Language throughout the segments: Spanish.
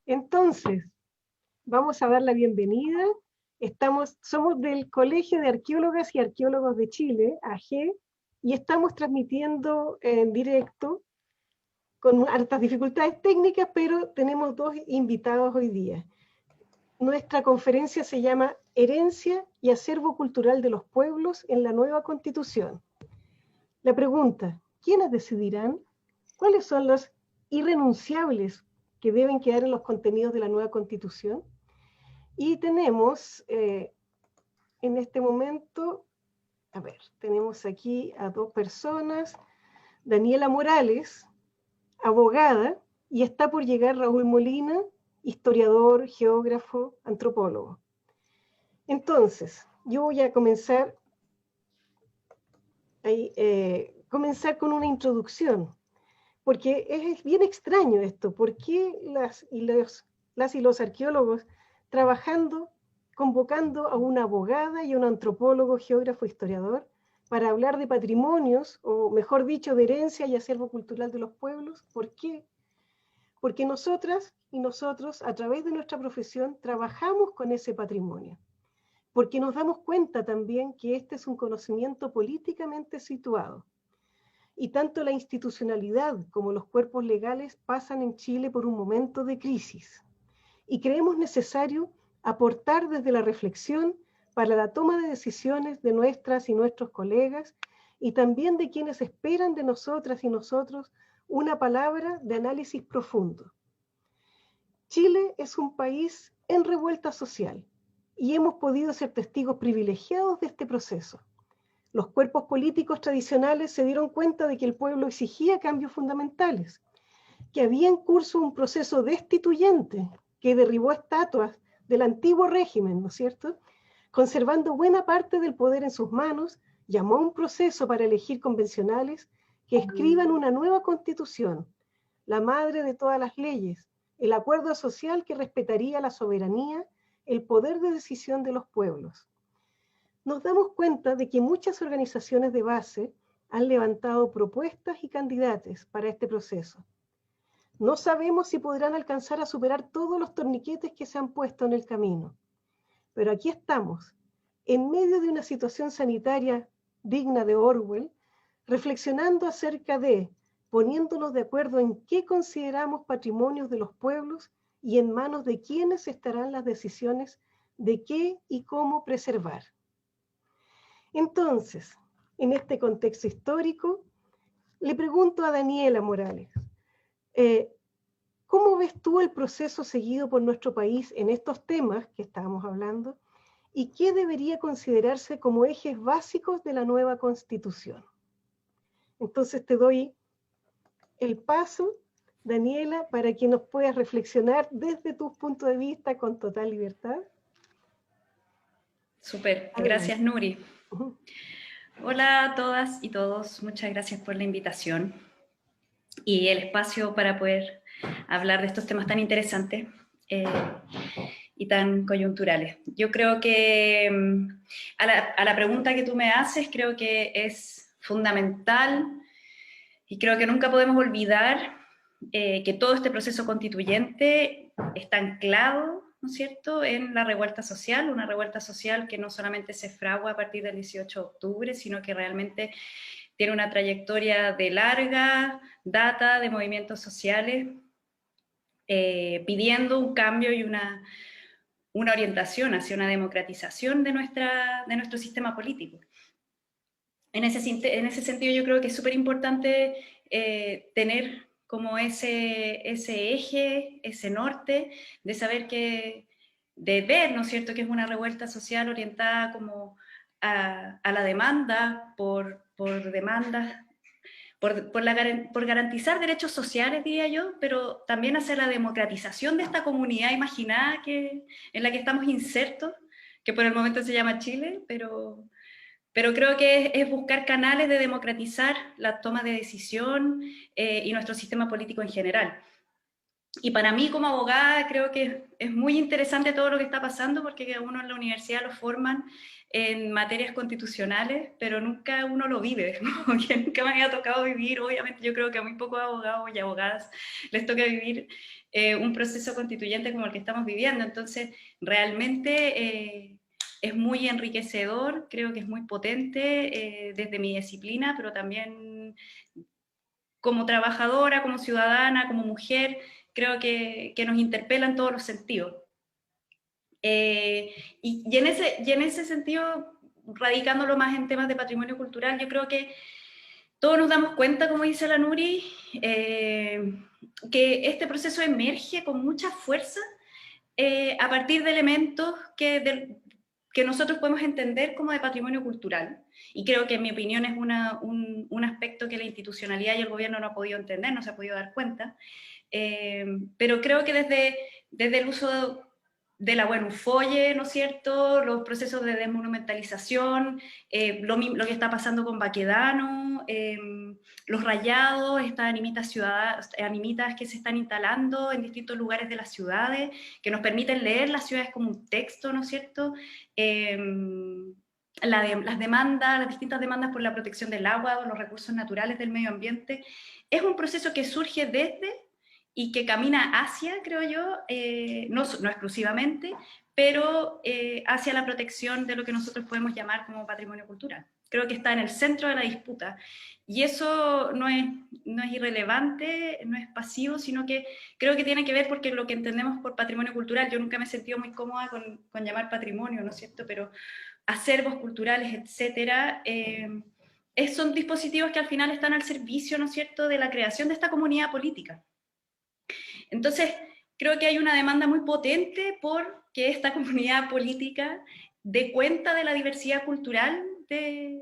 Entonces, vamos a dar la bienvenida. Somos del Colegio de Arqueólogas y Arqueólogos de Chile, AG, y estamos transmitiendo en directo con hartas dificultades técnicas, pero tenemos dos invitados hoy día. Nuestra conferencia se llama Herencia y acervo cultural de los pueblos en la nueva Constitución. La pregunta, ¿quiénes decidirán? ¿Cuáles son los irrenunciables que deben quedar en los contenidos de la nueva Constitución? Y tenemos en este momento, tenemos aquí a dos personas, Daniela Morales, abogada, y está por llegar Raúl Molina, historiador, geógrafo, antropólogo. Entonces, yo voy a comenzar con una introducción, porque es bien extraño esto. ¿Por qué las y los arqueólogos trabajando, convocando a una abogada y a un antropólogo, geógrafo, historiador, para hablar de patrimonios, o mejor dicho, de herencia y acervo cultural de los pueblos? ¿Por qué? Porque nosotras y nosotros, a través de nuestra profesión, trabajamos con ese patrimonio. Porque nos damos cuenta también que este es un conocimiento políticamente situado. Y tanto la institucionalidad como los cuerpos legales pasan en Chile por un momento de crisis. Y creemos necesario aportar desde la reflexión para la toma de decisiones de nuestras y nuestros colegas y también de quienes esperan de nosotras y nosotros una palabra de análisis profundo. Chile es un país en revuelta social y hemos podido ser testigos privilegiados de este proceso. Los cuerpos políticos tradicionales se dieron cuenta de que el pueblo exigía cambios fundamentales, que había en curso un proceso destituyente que derribó estatuas del antiguo régimen, ¿no es cierto? Conservando buena parte del poder en sus manos, llamó a un proceso para elegir convencionales que escriban una nueva constitución, la madre de todas las leyes, el acuerdo social que respetaría la soberanía, el poder de decisión de los pueblos. Nos damos cuenta de que muchas organizaciones de base han levantado propuestas y candidatos para este proceso. No sabemos si podrán alcanzar a superar todos los torniquetes que se han puesto en el camino, pero aquí estamos, en medio de una situación sanitaria digna de Orwell, reflexionando acerca de, poniéndonos de acuerdo en qué consideramos patrimonios de los pueblos y en manos de quiénes estarán las decisiones de qué y cómo preservar. Entonces, en este contexto histórico, le pregunto a Daniela Morales, ¿cómo ves tú el proceso seguido por nuestro país en estos temas que estábamos hablando? ¿Y qué debería considerarse como ejes básicos de la nueva Constitución? Entonces te doy el paso, Daniela, para que nos puedas reflexionar desde tu punto de vista con total libertad. Súper, Adelante. gracias Nuri. Hola a todas y todos, muchas gracias por la invitación y el espacio para poder hablar de estos temas tan interesantes y tan coyunturales. Yo creo que a la pregunta que tú me haces, creo que es fundamental y creo que nunca podemos olvidar que todo este proceso constituyente está anclado, ¿no es cierto?, en la revuelta social, una revuelta social que no solamente se fragua a partir del 18 de octubre, sino que realmente tiene una trayectoria de larga data de movimientos sociales pidiendo un cambio y una orientación hacia una democratización de nuestro sistema político. En ese sentido yo creo que es súper importante tener como ese eje, ese norte, de saber que, de ver, ¿no es cierto?, que es una revuelta social orientada como a la demanda por demandas, por garantizar derechos sociales, diría yo, pero también hacia la democratización de esta comunidad imaginada en la que estamos insertos, que por el momento se llama Chile, pero creo que es buscar canales de democratizar la toma de decisión y nuestro sistema político en general. Y para mí como abogada creo que es muy interesante todo lo que está pasando, porque a uno en la universidad lo forman en materias constitucionales, pero nunca uno lo vive, como que nunca me había tocado vivir. Obviamente yo creo que a muy pocos abogados y abogadas les toca vivir un proceso constituyente como el que estamos viviendo. Entonces realmente es muy enriquecedor, creo que es muy potente desde mi disciplina, pero también como trabajadora, como ciudadana, como mujer, creo que nos interpela en todos los sentidos. Y en ese sentido, radicándolo más en temas de patrimonio cultural, yo creo que todos nos damos cuenta, como dice la Nuri, que este proceso emerge con mucha fuerza a partir de elementos que nosotros podemos entender como de patrimonio cultural. Y creo que en mi opinión es un aspecto que la institucionalidad y el gobierno no ha podido entender, no se ha podido dar cuenta. Pero creo que desde el uso de la Buenufolle, ¿no es cierto?, los procesos de desmonumentalización, lo que está pasando con Baquedano, los rayados, estas animitas que se están instalando en distintos lugares de las ciudades, que nos permiten leer las ciudades como un texto, ¿no es cierto?, las demandas, las distintas demandas por la protección del agua o los recursos naturales del medio ambiente, es un proceso que surge desde y que camina hacia, creo yo, no exclusivamente, pero hacia la protección de lo que nosotros podemos llamar como patrimonio cultural. Creo que está en el centro de la disputa. Y eso no es irrelevante, no es pasivo, sino que creo que tiene que ver porque lo que entendemos por patrimonio cultural, yo nunca me he sentido muy cómoda con llamar patrimonio, ¿no es cierto?, pero acervos culturales, etcétera, son dispositivos que al final están al servicio, ¿no es cierto?, de la creación de esta comunidad política. Entonces, creo que hay una demanda muy potente por que esta comunidad política dé cuenta de la diversidad cultural de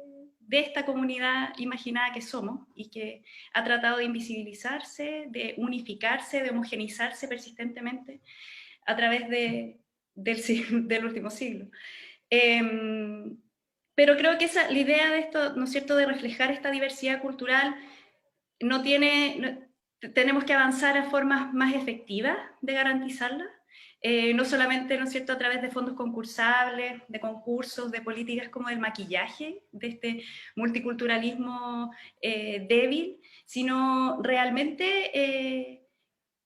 esta comunidad imaginada que somos y que ha tratado de invisibilizarse, de unificarse, de homogenizarse persistentemente a través del último siglo. Pero creo que la idea de esto, ¿no es cierto?, de reflejar esta diversidad cultural tenemos que avanzar a formas más efectivas de garantizarla, no solamente, ¿no es cierto?, a través de fondos concursables, de concursos, de políticas como el maquillaje, de este multiculturalismo débil, sino realmente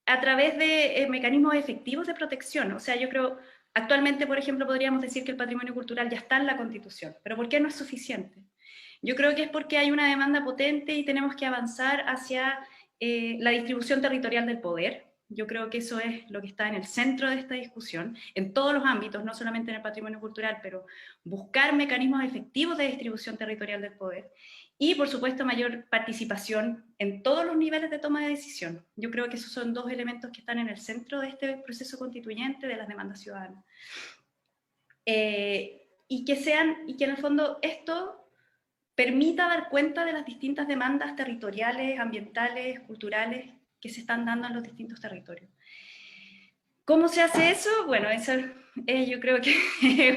a través de mecanismos efectivos de protección. O sea, yo creo, actualmente, por ejemplo, podríamos decir que el patrimonio cultural ya está en la Constitución, pero ¿por qué no es suficiente? Yo creo que es porque hay una demanda potente y tenemos que avanzar hacia la distribución territorial del poder. Yo creo que eso es lo que está en el centro de esta discusión, en todos los ámbitos, no solamente en el patrimonio cultural, pero buscar mecanismos efectivos de distribución territorial del poder. Y, por supuesto, mayor participación en todos los niveles de toma de decisión. Yo creo que esos son dos elementos que están en el centro de este proceso constituyente de las demandas ciudadanas. Y que en el fondo esto permita dar cuenta de las distintas demandas territoriales, ambientales, culturales que se están dando en los distintos territorios. ¿Cómo se hace eso? Bueno, eso yo creo que es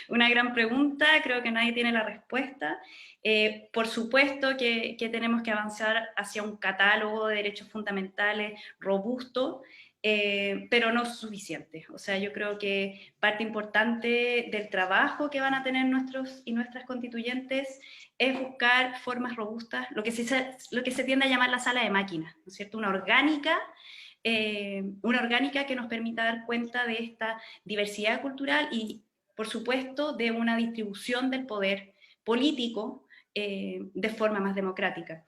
una gran pregunta, creo que nadie tiene la respuesta. Por supuesto que tenemos que avanzar hacia un catálogo de derechos fundamentales robusto, pero no suficiente. O sea, yo creo que parte importante del trabajo que van a tener nuestros y nuestras constituyentes es buscar formas robustas, lo que se tiende a llamar la sala de máquinas, ¿no es cierto? Una orgánica que nos permita dar cuenta de esta diversidad cultural y, por supuesto, de una distribución del poder político de forma más democrática.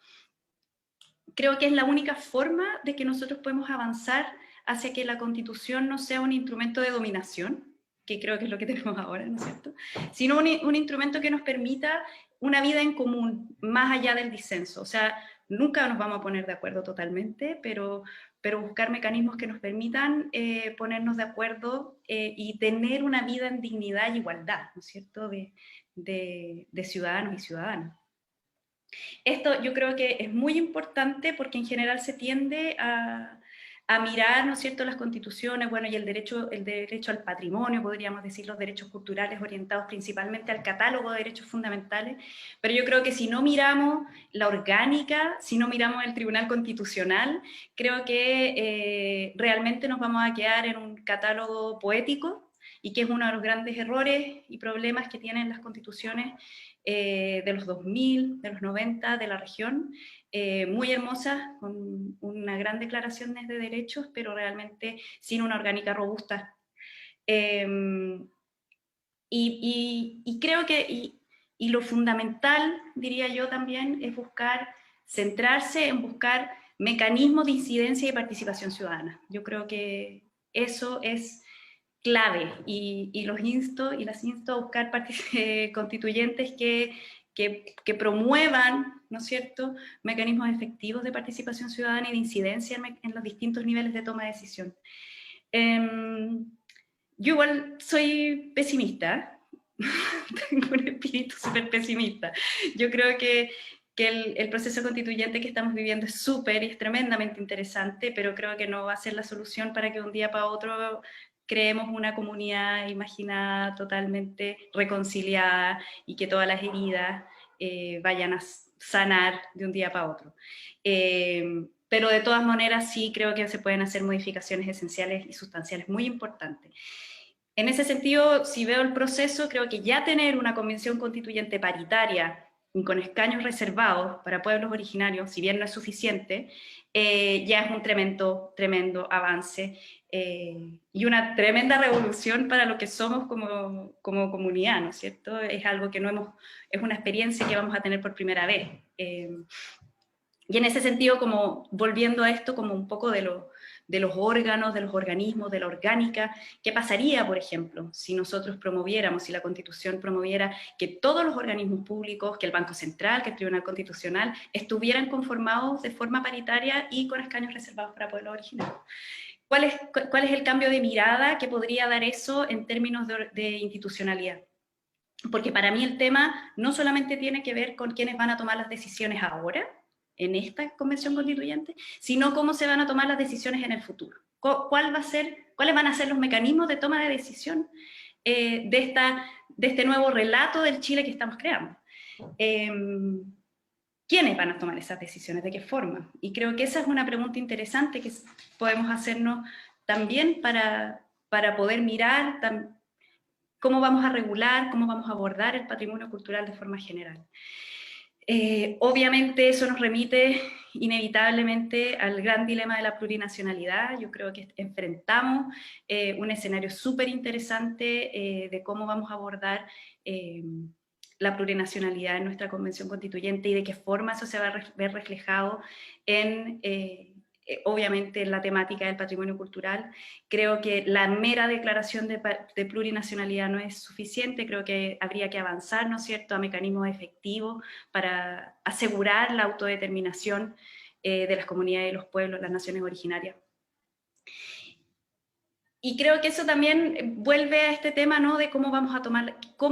Creo que es la única forma de que nosotros podemos avanzar hacia que la Constitución no sea un instrumento de dominación, que creo que es lo que tenemos ahora, ¿no es cierto?, sino un instrumento que nos permita una vida en común, más allá del disenso. O sea, nunca nos vamos a poner de acuerdo totalmente, pero buscar mecanismos que nos permitan ponernos de acuerdo y tener una vida en dignidad y igualdad, ¿no es cierto?, de ciudadanos y ciudadanas. Esto yo creo que es muy importante porque en general se tiende a a mirar, ¿no es cierto?, las constituciones, bueno, y el derecho al patrimonio, podríamos decir, los derechos culturales orientados principalmente al catálogo de derechos fundamentales, pero yo creo que si no miramos la orgánica, si no miramos el Tribunal Constitucional, creo que realmente nos vamos a quedar en un catálogo poético, y que es uno de los grandes errores y problemas que tienen las constituciones de los 2000, de los 90, de la región, muy hermosas, con una gran declaración de derechos, pero realmente sin una orgánica robusta. Y creo que y lo fundamental, diría yo también, es centrarse en buscar mecanismos de incidencia y participación ciudadana. Yo creo que eso es clave, y los insto y las insto a buscar constituyentes que promuevan, ¿no es cierto?, mecanismos efectivos de participación ciudadana y de incidencia en los distintos niveles de toma de decisión. Yo igual soy pesimista, tengo un espíritu súper pesimista. Yo creo que el proceso constituyente que estamos viviendo es súper y es tremendamente interesante, pero creo que no va a ser la solución para que de un día para otro creemos una comunidad imaginada, totalmente reconciliada, y que todas las heridas vayan a sanar de un día para otro. Pero de todas maneras sí creo que se pueden hacer modificaciones esenciales y sustanciales muy importantes. En ese sentido, si veo el proceso, creo que ya tener una convención constituyente paritaria y con escaños reservados para pueblos originarios, si bien no es suficiente, ya es un tremendo avance y una tremenda revolución para lo que somos como comunidad, ¿no es cierto? Es algo que es una experiencia que vamos a tener por primera vez. Y en ese sentido, como volviendo a esto, como un poco de los órganos, de los organismos, de la orgánica, ¿qué pasaría, por ejemplo, si nosotros promoviéramos, si la Constitución promoviera que todos los organismos públicos, que el Banco Central, que el Tribunal Constitucional, estuvieran conformados de forma paritaria y con escaños reservados para pueblos originarios? ¿Cuál es el cambio de mirada que podría dar eso en términos de institucionalidad? Porque para mí el tema no solamente tiene que ver con quiénes van a tomar las decisiones ahora, en esta convención constituyente, sino cómo se van a tomar las decisiones en el futuro. ¿Cuáles van a ser los mecanismos de toma de decisión de este nuevo relato del Chile que estamos creando? ¿Quiénes van a tomar esas decisiones? ¿De qué forma? Y creo que esa es una pregunta interesante que podemos hacernos también para poder mirar cómo vamos a regular, cómo vamos a abordar el patrimonio cultural de forma general. Obviamente eso nos remite inevitablemente al gran dilema de la plurinacionalidad. Yo creo que enfrentamos un escenario súper interesante de cómo vamos a abordar la plurinacionalidad en nuestra convención constituyente y de qué forma eso se va a ver reflejado en obviamente en la temática del patrimonio cultural. Creo que la mera declaración de plurinacionalidad no es suficiente, creo que habría que avanzar, ¿no es cierto?, a mecanismos efectivos para asegurar la autodeterminación de las comunidades y los pueblos, las naciones originarias. Y creo que eso también vuelve a este tema, ¿no?, de cómo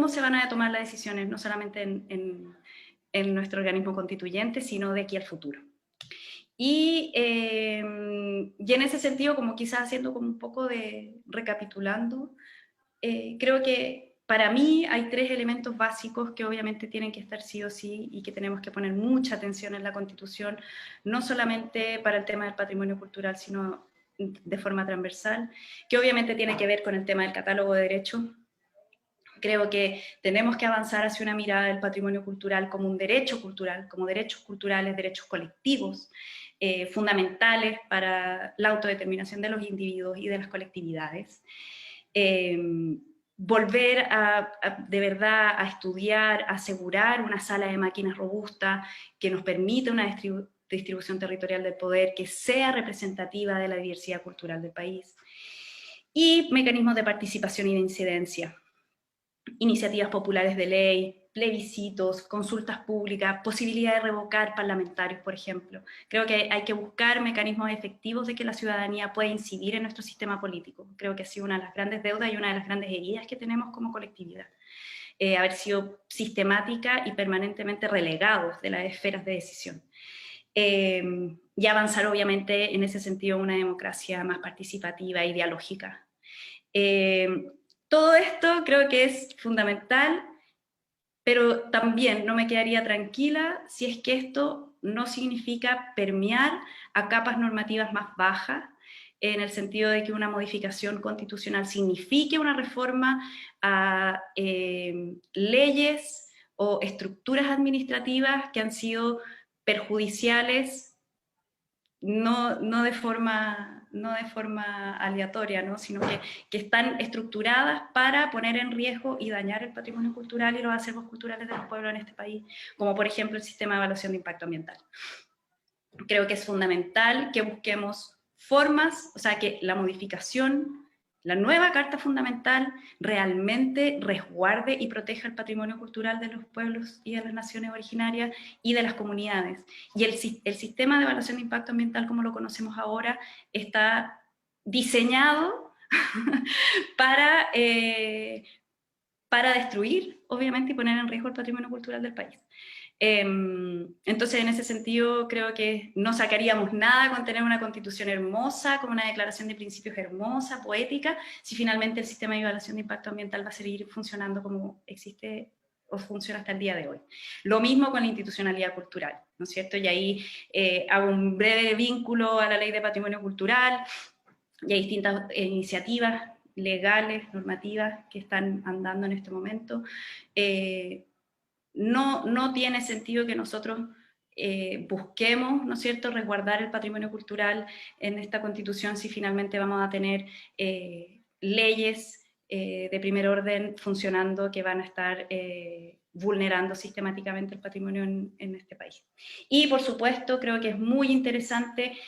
se van a tomar las decisiones, no solamente en nuestro organismo constituyente, sino de aquí al futuro. Y en ese sentido, como quizás haciendo como un poco de recapitulando, creo que para mí hay 3 elementos básicos que obviamente tienen que estar sí o sí y que tenemos que poner mucha atención en la Constitución, no solamente para el tema del patrimonio cultural, sino de forma transversal, que obviamente tiene que ver con el tema del catálogo de derechos. Creo que tenemos que avanzar hacia una mirada del patrimonio cultural como un derecho cultural, como derechos culturales, derechos colectivos, fundamentales para la autodeterminación de los individuos y de las colectividades. Volver de verdad a estudiar, a asegurar una sala de máquinas robusta que nos permita una distribución territorial del poder que sea representativa de la diversidad cultural del país. Y mecanismos de participación y de incidencia. Iniciativas populares de ley, plebiscitos, consultas públicas, posibilidad de revocar parlamentarios, por ejemplo. Creo que hay que buscar mecanismos efectivos de que la ciudadanía pueda incidir en nuestro sistema político. Creo que ha sido una de las grandes deudas y una de las grandes heridas que tenemos como colectividad. Haber sido sistemática y permanentemente relegados de las esferas de decisión. y avanzar obviamente en ese sentido una democracia más participativa y dialógica. Todo esto creo que es fundamental, pero también no me quedaría tranquila si es que esto no significa permear a capas normativas más bajas, en el sentido de que una modificación constitucional signifique una reforma a leyes o estructuras administrativas que han sido perjudiciales, no de forma aleatoria, ¿no? Sino que están estructuradas para poner en riesgo y dañar el patrimonio cultural y los acervos culturales de los pueblos en este país, como por ejemplo el sistema de evaluación de impacto ambiental. Creo que es fundamental que busquemos formas, o sea, que la modificación, la nueva Carta Fundamental realmente resguarde y proteja el patrimonio cultural de los pueblos y de las naciones originarias y de las comunidades. Y el sistema de evaluación de impacto ambiental, como lo conocemos ahora, está diseñado para destruir, obviamente, y poner en riesgo el patrimonio cultural del país. Entonces, en ese sentido, creo que no sacaríamos nada con tener una constitución hermosa, con una declaración de principios hermosa, poética, si finalmente el sistema de evaluación de impacto ambiental va a seguir funcionando como existe o funciona hasta el día de hoy. Lo mismo con la institucionalidad cultural, ¿no es cierto? Y ahí hago un breve vínculo a la Ley de Patrimonio Cultural y a distintas iniciativas legales, normativas que están andando en este momento. No tiene sentido que nosotros busquemos, ¿no es cierto?, resguardar el patrimonio cultural en esta Constitución si finalmente vamos a tener leyes de primer orden funcionando que van a estar vulnerando sistemáticamente el patrimonio en este país. Y por supuesto creo que es muy interesante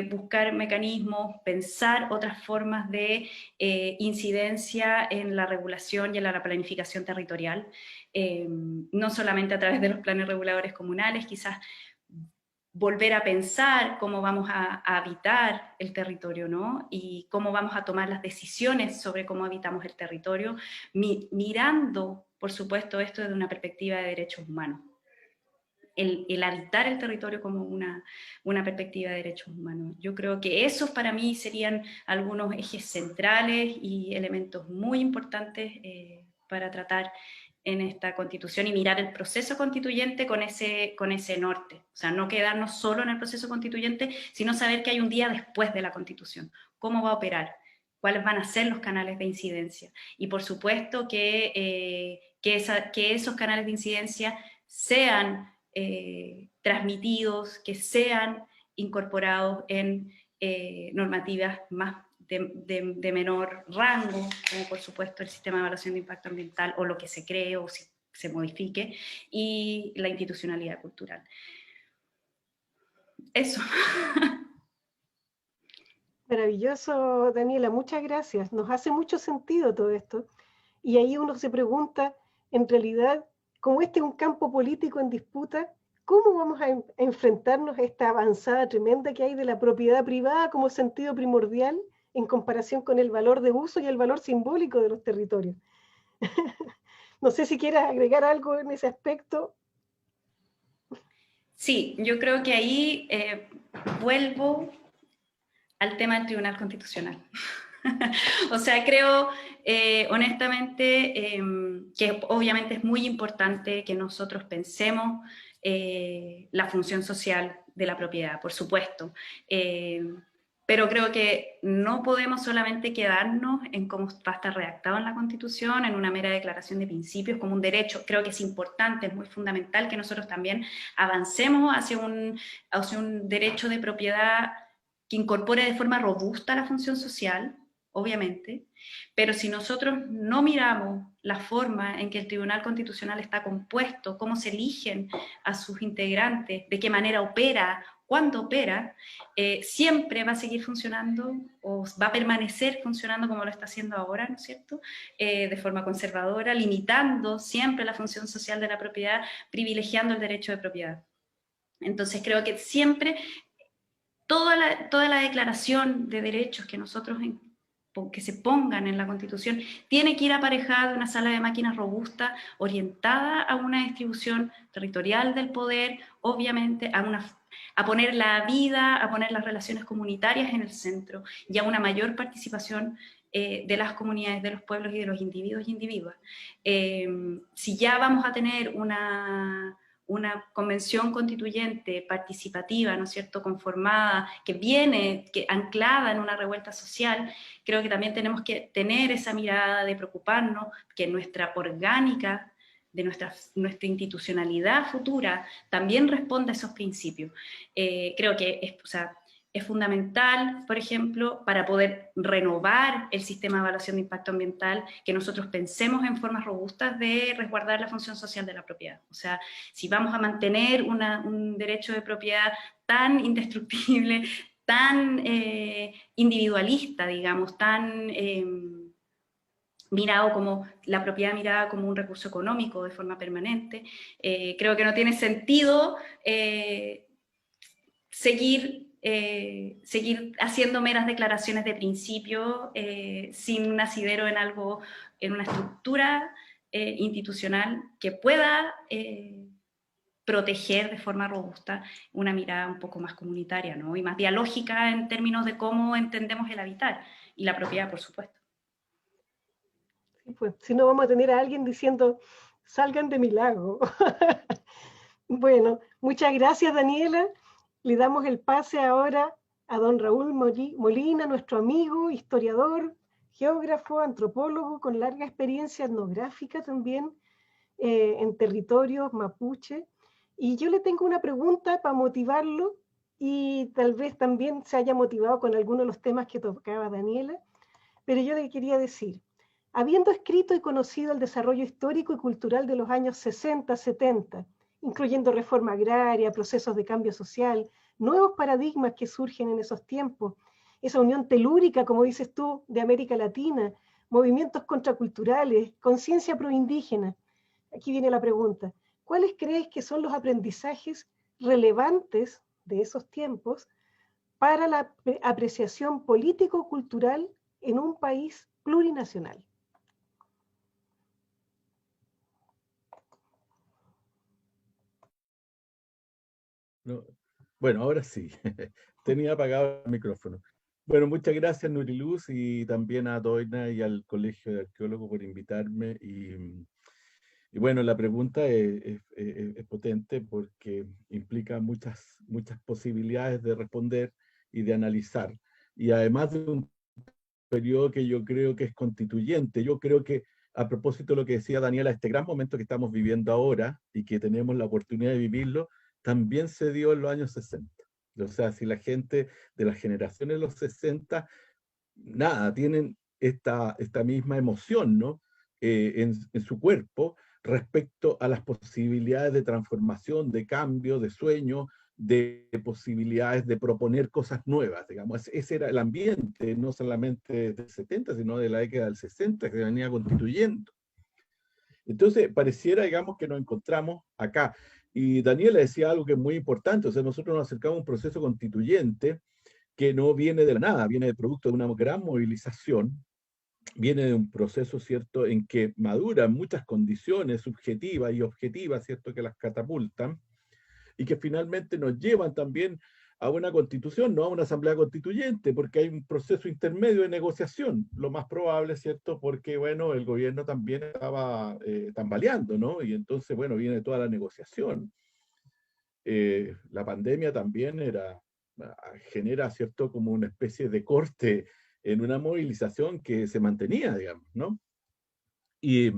buscar mecanismos, pensar otras formas de incidencia en la regulación y en la planificación territorial, no solamente a través de los planes reguladores comunales, quizás volver a pensar cómo vamos a habitar el territorio, ¿no? Y cómo vamos a tomar las decisiones sobre cómo habitamos el territorio, mirando, por supuesto, esto desde una perspectiva de derechos humanos. El habitar el territorio como una perspectiva de derechos humanos. Yo creo que esos para mí serían algunos ejes centrales y elementos muy importantes para tratar en esta Constitución y mirar el proceso constituyente con ese norte. O sea, no quedarnos solo en el proceso constituyente, sino saber que hay un día después de la Constitución. ¿Cómo va a operar? ¿Cuáles van a ser los canales de incidencia? Y por supuesto que esos canales de incidencia sean transmitidos, que sean incorporados en normativas más de menor rango, como por supuesto el sistema de evaluación de impacto ambiental o lo que se cree o si se modifique, y la institucionalidad cultural. Eso. Maravilloso, Daniela, muchas gracias. Nos hace mucho sentido todo esto. Y ahí uno se pregunta, en realidad, como este es un campo político en disputa, ¿cómo vamos a enfrentarnos a esta avanzada tremenda que hay de la propiedad privada como sentido primordial en comparación con el valor de uso y el valor simbólico de los territorios? No sé si quieras agregar algo en ese aspecto. Sí, yo creo que ahí vuelvo al tema del Tribunal Constitucional. O sea, creo honestamente que obviamente es muy importante que nosotros pensemos la función social de la propiedad, por supuesto. Pero creo que no podemos solamente quedarnos en cómo va a estar redactado en la Constitución, en una mera declaración de principios como un derecho. Creo que es importante, es muy fundamental que nosotros también avancemos hacia un derecho de propiedad que incorpore de forma robusta la función social, obviamente, pero si nosotros no miramos la forma en que el Tribunal Constitucional está compuesto, cómo se eligen a sus integrantes, de qué manera opera, cuándo opera, siempre va a seguir funcionando o va a permanecer funcionando como lo está haciendo ahora, ¿no es cierto?, de forma conservadora, limitando siempre la función social de la propiedad, privilegiando el derecho de propiedad. Entonces creo que siempre toda la declaración de derechos que nosotros que se pongan en la Constitución tiene que ir aparejada de una sala de máquinas robusta, orientada a una distribución territorial del poder, obviamente a a poner la vida, a poner las relaciones comunitarias en el centro y a una mayor participación de las comunidades, de los pueblos y de los individuos y individuas. Si ya vamos a tener una convención constituyente participativa, ¿no es cierto?, conformada, que viene anclada en una revuelta social, creo que también tenemos que tener esa mirada de preocuparnos que nuestra orgánica, de nuestra institucionalidad futura, también responda a esos principios. Creo que es fundamental, por ejemplo, para poder renovar el sistema de evaluación de impacto ambiental, que nosotros pensemos en formas robustas de resguardar la función social de la propiedad. O sea, si vamos a mantener un derecho de propiedad tan indestructible, tan individualista, digamos, tan mirado como la propiedad mirada como un recurso económico de forma permanente, creo que no tiene sentido seguir haciendo meras declaraciones de principio sin un asidero en algo, en una estructura institucional que pueda proteger de forma robusta una mirada un poco más comunitaria, ¿no? Y más dialógica en términos de cómo entendemos el habitar y la propiedad, por supuesto. Sí, pues, si no vamos a tener a alguien diciendo, salgan de mi lago. Bueno, muchas gracias, Daniela. Le damos el pase ahora a don Raúl Molina, nuestro amigo, historiador, geógrafo, antropólogo, con larga experiencia etnográfica también en territorios mapuche. Y yo le tengo una pregunta para motivarlo y tal vez también se haya motivado con algunos de los temas que tocaba Daniela. Pero yo le quería decir, habiendo escrito y conocido el desarrollo histórico y cultural de los años 60, 70, incluyendo reforma agraria, procesos de cambio social, nuevos paradigmas que surgen en esos tiempos, esa unión telúrica, como dices tú, de América Latina, movimientos contraculturales, conciencia proindígena. Aquí viene la pregunta, ¿cuáles crees que son los aprendizajes relevantes de esos tiempos para la apreciación político-cultural en un país plurinacional? No. Bueno, ahora sí. Tenía apagado el micrófono. Bueno, muchas gracias, Nuriluz, y también a Doina y al Colegio de Arqueólogos por invitarme. Y bueno, la pregunta es potente porque implica muchas posibilidades de responder y de analizar. Y además de un periodo que yo creo que es constituyente, yo creo que a propósito de lo que decía Daniela, este gran momento que estamos viviendo ahora y que tenemos la oportunidad de vivirlo, también se dio en los años 60. O sea, si la gente de las generaciones de los 60, nada, tienen esta misma emoción, ¿no? En su cuerpo respecto a las posibilidades de transformación, de cambio, de sueño, de posibilidades de proponer cosas nuevas, digamos. Ese era el ambiente, no solamente del 70, sino de la década del 60, que se venía constituyendo. Entonces, pareciera, digamos, que nos encontramos acá. Y Daniela decía algo que es muy importante, o sea, nosotros nos acercamos a un proceso constituyente que no viene de la nada, viene de producto de una gran movilización, viene de un proceso, ¿cierto?, en que maduran muchas condiciones subjetivas y objetivas, ¿cierto?, que las catapultan, y que finalmente nos llevan también a una constitución, no a una asamblea constituyente, porque hay un proceso intermedio de negociación, lo más probable, ¿cierto? Porque, bueno, el gobierno también estaba tambaleando, ¿no? Y entonces, bueno, viene toda la negociación. La pandemia también genera, ¿cierto?, como una especie de corte en una movilización que se mantenía, digamos, ¿no? Y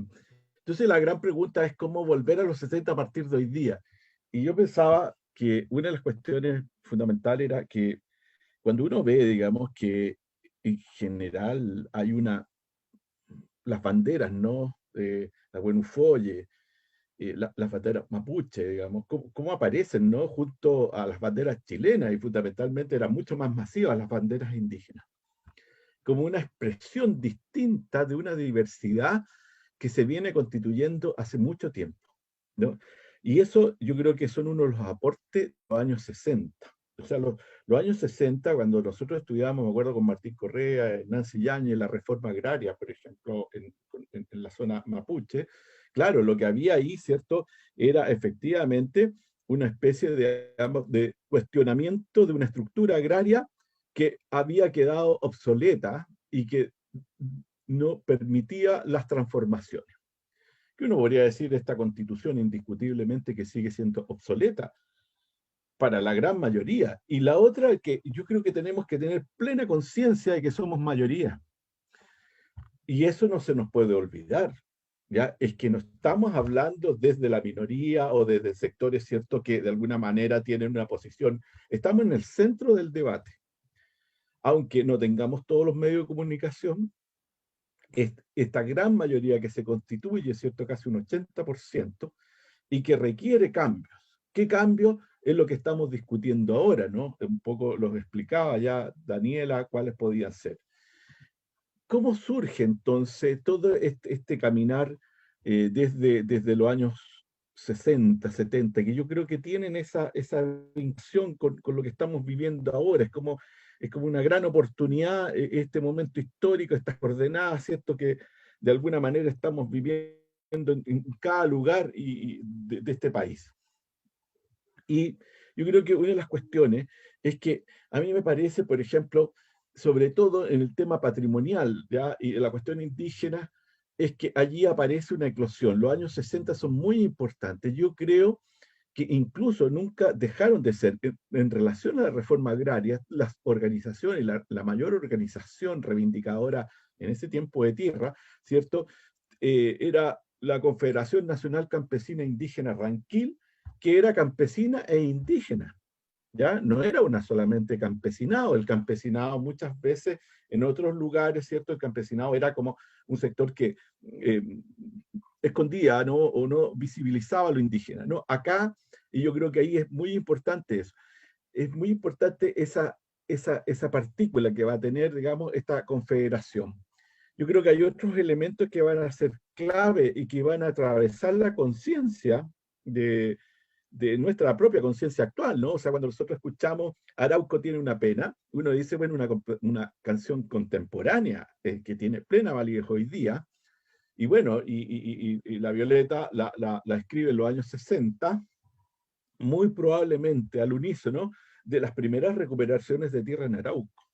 entonces la gran pregunta es cómo volver a los 60 a partir de hoy día. Y yo pensaba que una de las cuestiones fundamentales era que cuando uno ve, digamos, que en general hay las banderas, ¿no? La Buenufolle, las banderas mapuche, digamos, cómo aparecen, ¿no? Junto a las banderas chilenas y fundamentalmente eran mucho más masivas las banderas indígenas, como una expresión distinta de una diversidad que se viene constituyendo hace mucho tiempo, ¿no? Y eso yo creo que son uno de los aportes de los años 60. O sea, los años 60, cuando nosotros estudiábamos, me acuerdo con Martín Correa, Nancy Yáñez, la reforma agraria, por ejemplo, en la zona mapuche, claro, lo que había ahí, ¿cierto?, era efectivamente una especie de, digamos, de cuestionamiento de una estructura agraria que había quedado obsoleta y que no permitía las transformaciones. Que uno podría decir esta constitución indiscutiblemente que sigue siendo obsoleta para la gran mayoría. Y la otra, que yo creo que tenemos que tener plena conciencia de que somos mayoría. Y eso no se nos puede olvidar. ¿Ya? Es que no estamos hablando desde la minoría o desde sectores, ¿cierto?, que de alguna manera tienen una posición. Estamos en el centro del debate. Aunque no tengamos todos los medios de comunicación, esta gran mayoría que se constituye, ¿cierto?, casi un 80%, y que requiere cambios. ¿Qué cambios? Es lo que estamos discutiendo ahora, ¿no? Un poco los explicaba ya Daniela cuáles podían ser. ¿Cómo surge entonces todo este caminar desde los años 60, 70, que yo creo que tienen esa vinculación con lo que estamos viviendo ahora? Es como una gran oportunidad, este momento histórico, estas coordenadas, ¿cierto?, que de alguna manera estamos viviendo en cada lugar de este país. Y yo creo que una de las cuestiones es que a mí me parece, por ejemplo, sobre todo en el tema patrimonial, ¿ya?, y la cuestión indígena, es que allí aparece una eclosión. Los años 60 son muy importantes. Yo creo que incluso nunca dejaron de ser, en relación a la reforma agraria, las organizaciones, la mayor organización reivindicadora en ese tiempo de tierra, ¿cierto?, era la Confederación Nacional Campesina Indígena Ranquil, que era campesina e indígena, ¿ya? No era una solamente campesinado. El campesinado muchas veces en otros lugares, ¿cierto? El campesinado era como un sector que escondía, ¿no?, o no visibilizaba lo indígena, ¿no? Acá, y yo creo que ahí es muy importante eso, es muy importante esa partícula que va a tener, digamos, esta confederación. Yo creo que hay otros elementos que van a ser clave y que van a atravesar la conciencia de nuestra propia conciencia actual, ¿no? O sea, cuando nosotros escuchamos Arauco tiene una pena, uno dice, bueno, una canción contemporánea que tiene plena validez hoy día, y bueno, y la Violeta la escribe en los años 60, muy probablemente al unísono de las primeras recuperaciones de tierra en Arauco,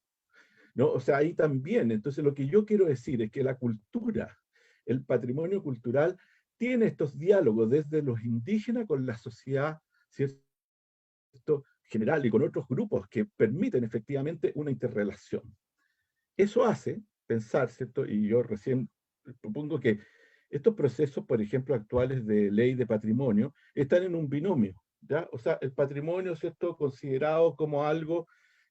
¿no? O sea, ahí también. Entonces, lo que yo quiero decir es que la cultura, el patrimonio cultural, tiene estos diálogos desde los indígenas con la sociedad, ¿cierto?, general y con otros grupos que permiten efectivamente una interrelación. Eso hace pensar, ¿cierto? Y yo recién propongo que estos procesos, por ejemplo, actuales de ley de patrimonio, están en un binomio, ¿ya? O sea, el patrimonio, ¿cierto?, considerado como algo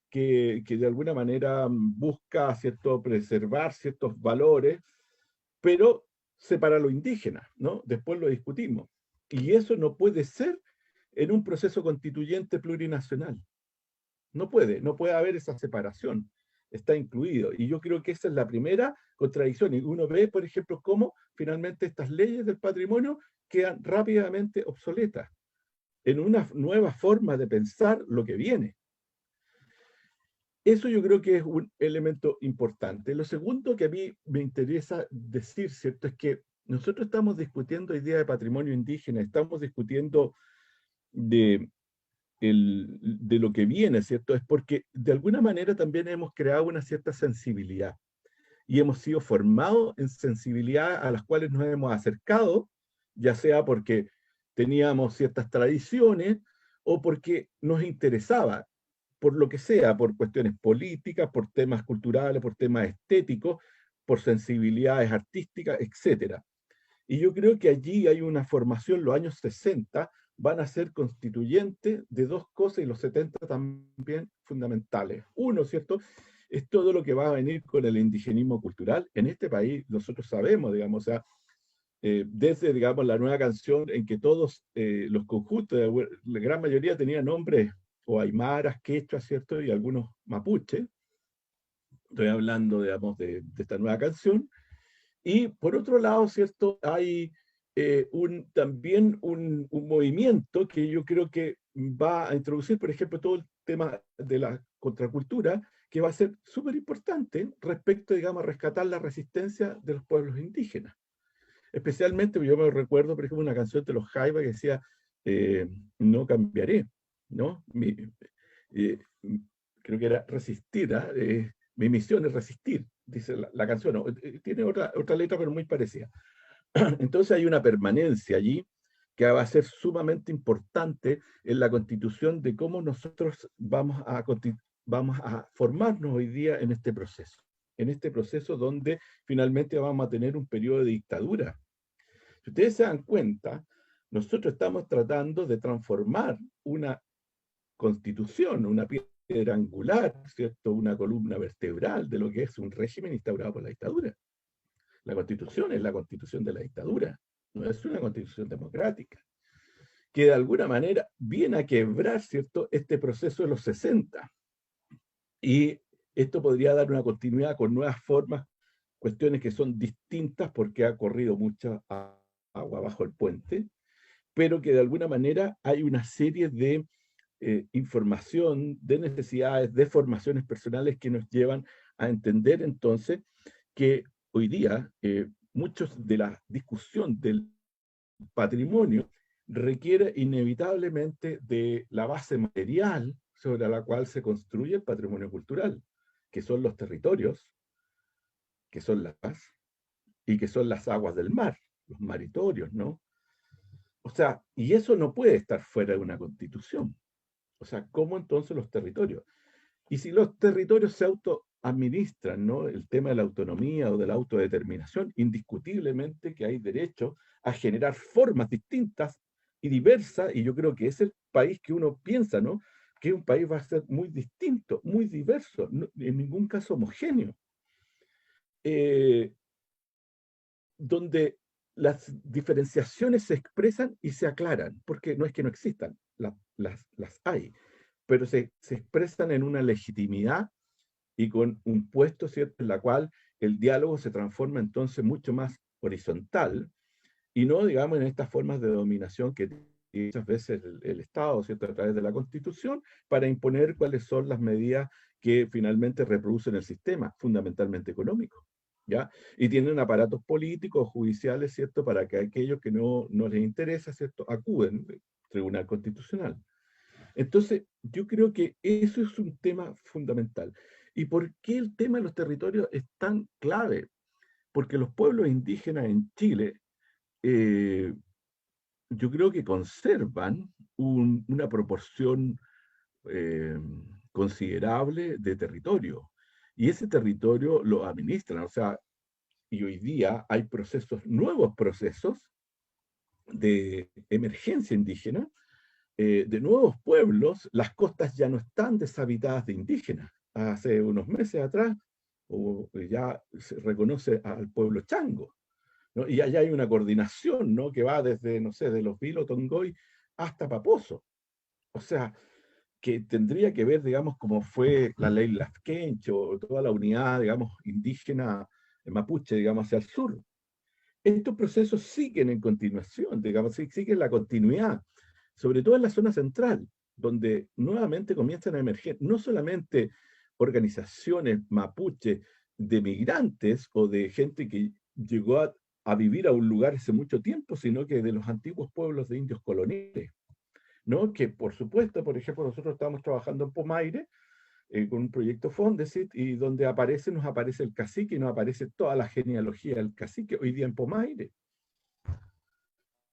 que de alguna manera busca, ¿cierto?, preservar ciertos valores, pero separa lo indígena, ¿no? Después lo discutimos. Y eso no puede ser en un proceso constituyente plurinacional. No puede haber esa separación. Está incluido. Y yo creo que esa es la primera contradicción. Y uno ve, por ejemplo, cómo finalmente estas leyes del patrimonio quedan rápidamente obsoletas en una nueva forma de pensar lo que viene. Eso yo creo que es un elemento importante. Lo segundo que a mí me interesa decir, ¿cierto?, es que nosotros estamos discutiendo hoy día de patrimonio indígena, estamos discutiendo de lo que viene, ¿cierto? Es porque de alguna manera también hemos creado una cierta sensibilidad y hemos sido formados en sensibilidad a las cuales nos hemos acercado, ya sea porque teníamos ciertas tradiciones o porque nos interesaba, por lo que sea, por cuestiones políticas, por temas culturales, por temas estéticos, por sensibilidades artísticas, etc. Y yo creo que allí hay una formación, los años 60 van a ser constituyentes de dos cosas y los 70 también fundamentales. Uno, ¿cierto?, es todo lo que va a venir con el indigenismo cultural. En este país nosotros sabemos, digamos, o sea, desde, digamos, la nueva canción en que todos los conjuntos, la gran mayoría tenían nombres o aymaras, quechuas, ¿cierto?, y algunos mapuches. Estoy hablando, digamos, de esta nueva canción. Y por otro lado, ¿cierto?, hay también un movimiento que yo creo que va a introducir, por ejemplo, todo el tema de la contracultura, que va a ser súper importante respecto, digamos, a rescatar la resistencia de los pueblos indígenas. Especialmente, yo me recuerdo, por ejemplo, una canción de los Jaiba que decía, no cambiaré, ¿no? Eh, creo que era resistir, ¿ah? Mi misión es resistir, dice la canción, ¿no? Tiene otra letra, pero muy parecida. Entonces hay una permanencia allí que va a ser sumamente importante en la constitución de cómo nosotros vamos a formarnos hoy día en este proceso donde finalmente vamos a tener un periodo de dictadura. Si ustedes se dan cuenta, nosotros estamos tratando de transformar una constitución, una piedra angular, ¿cierto? Una columna vertebral de lo que es un régimen instaurado por la dictadura. La constitución es la constitución de la dictadura, no es una constitución democrática, que de alguna manera viene a quebrar, ¿cierto?, este proceso de los 60. Y esto podría dar una continuidad con nuevas formas, cuestiones que son distintas porque ha corrido mucha agua bajo el puente, pero que de alguna manera hay una serie de información, de necesidades, de formaciones personales que nos llevan a entender entonces que hoy día muchos de la discusión del patrimonio requiere inevitablemente de la base material sobre la cual se construye el patrimonio cultural, que son los territorios, que son las y que son las aguas del mar, los maritorios, ¿no? O sea, y eso no puede estar fuera de una constitución. O sea, ¿cómo entonces los territorios? Y si los territorios se autoadministran, ¿no? El tema de la autonomía o de la autodeterminación, indiscutiblemente que hay derecho a generar formas distintas y diversas, y yo creo que es el país que uno piensa, ¿no? Que un país va a ser muy distinto, muy diverso, no, en ningún caso homogéneo, donde las diferenciaciones se expresan y se aclaran, porque no es que no existan, las hay, pero se expresan en una legitimidad y con un puesto, ¿cierto?, en la cual el diálogo se transforma entonces mucho más horizontal y no, digamos, en estas formas de dominación que tiene muchas veces el Estado, ¿cierto?, a través de la Constitución, para imponer cuáles son las medidas que finalmente reproducen el sistema, fundamentalmente económico, ¿ya? Y tienen aparatos políticos, judiciales, ¿cierto?, para que aquellos que no les interesa, ¿cierto?, acuden al Tribunal Constitucional. Entonces, yo creo que eso es un tema fundamental. ¿Y por qué el tema de los territorios es tan clave? Porque los pueblos indígenas en Chile, yo creo que conservan una proporción eh, considerable de territorio. Y ese territorio lo administran. O sea, y hoy día hay nuevos procesos de emergencia indígena, de nuevos pueblos. Las costas ya no están deshabitadas de indígenas. Hace unos meses atrás ya se reconoce al pueblo chango, ¿no? Y allá hay una coordinación, ¿no?, que va desde, no sé, de los Vilo, Tongoy, hasta Paposo. O sea, que tendría que ver, digamos, cómo fue la ley Lafkench o toda la unidad, digamos, indígena mapuche, digamos, hacia el sur. Estos procesos siguen en continuación, digamos, siguen la continuidad, sobre todo en la zona central, donde nuevamente comienzan a emerger no solamente organizaciones mapuche de migrantes o de gente que llegó a vivir a un lugar hace mucho tiempo, sino que de los antiguos pueblos de indios coloniales, ¿no? Que por supuesto, por ejemplo, nosotros estamos trabajando en Pomaire, con un proyecto Fondesit, y donde nos aparece el cacique y nos aparece toda la genealogía del cacique hoy día en Pomaire.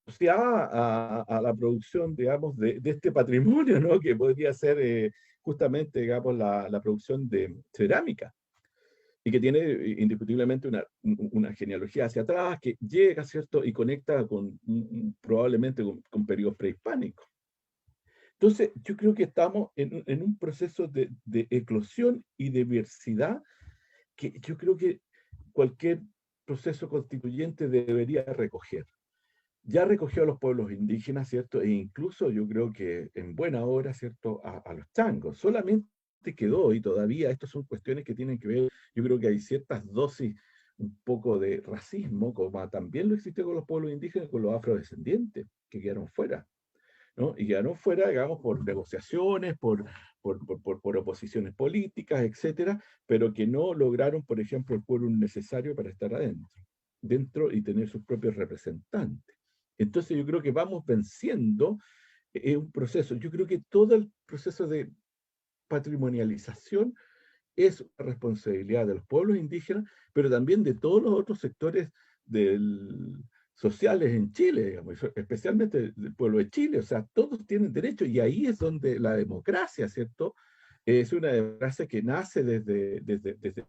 Asociada a la producción, digamos, de este patrimonio, ¿no?, que podría ser justamente, digamos, la producción de cerámica, y que tiene indiscutiblemente una genealogía hacia atrás, que llega, ¿cierto?, y conecta probablemente con periodos prehispánicos. Entonces, yo creo que estamos en un proceso de eclosión y diversidad que yo creo que cualquier proceso constituyente debería recoger. Ya recogió a los pueblos indígenas, ¿cierto? E incluso yo creo que en buena hora, ¿cierto?, a los changos. Solamente quedó, y todavía estas son cuestiones que tienen que ver, yo creo que hay ciertas dosis un poco de racismo, como también lo existe con los pueblos indígenas, con los afrodescendientes, que quedaron fuera, ¿no? Y quedaron fuera, digamos, por negociaciones, por oposiciones políticas, etcétera, pero que no lograron, por ejemplo, el quórum necesario para estar dentro y tener sus propios representantes. Entonces yo creo que vamos venciendo un proceso. Yo creo que todo el proceso de patrimonialización es responsabilidad de los pueblos indígenas, pero también de todos los otros sectores sociales en Chile, digamos, especialmente del pueblo de Chile. O sea, todos tienen derecho, y ahí es donde la democracia, ¿cierto? Es una democracia que nace desde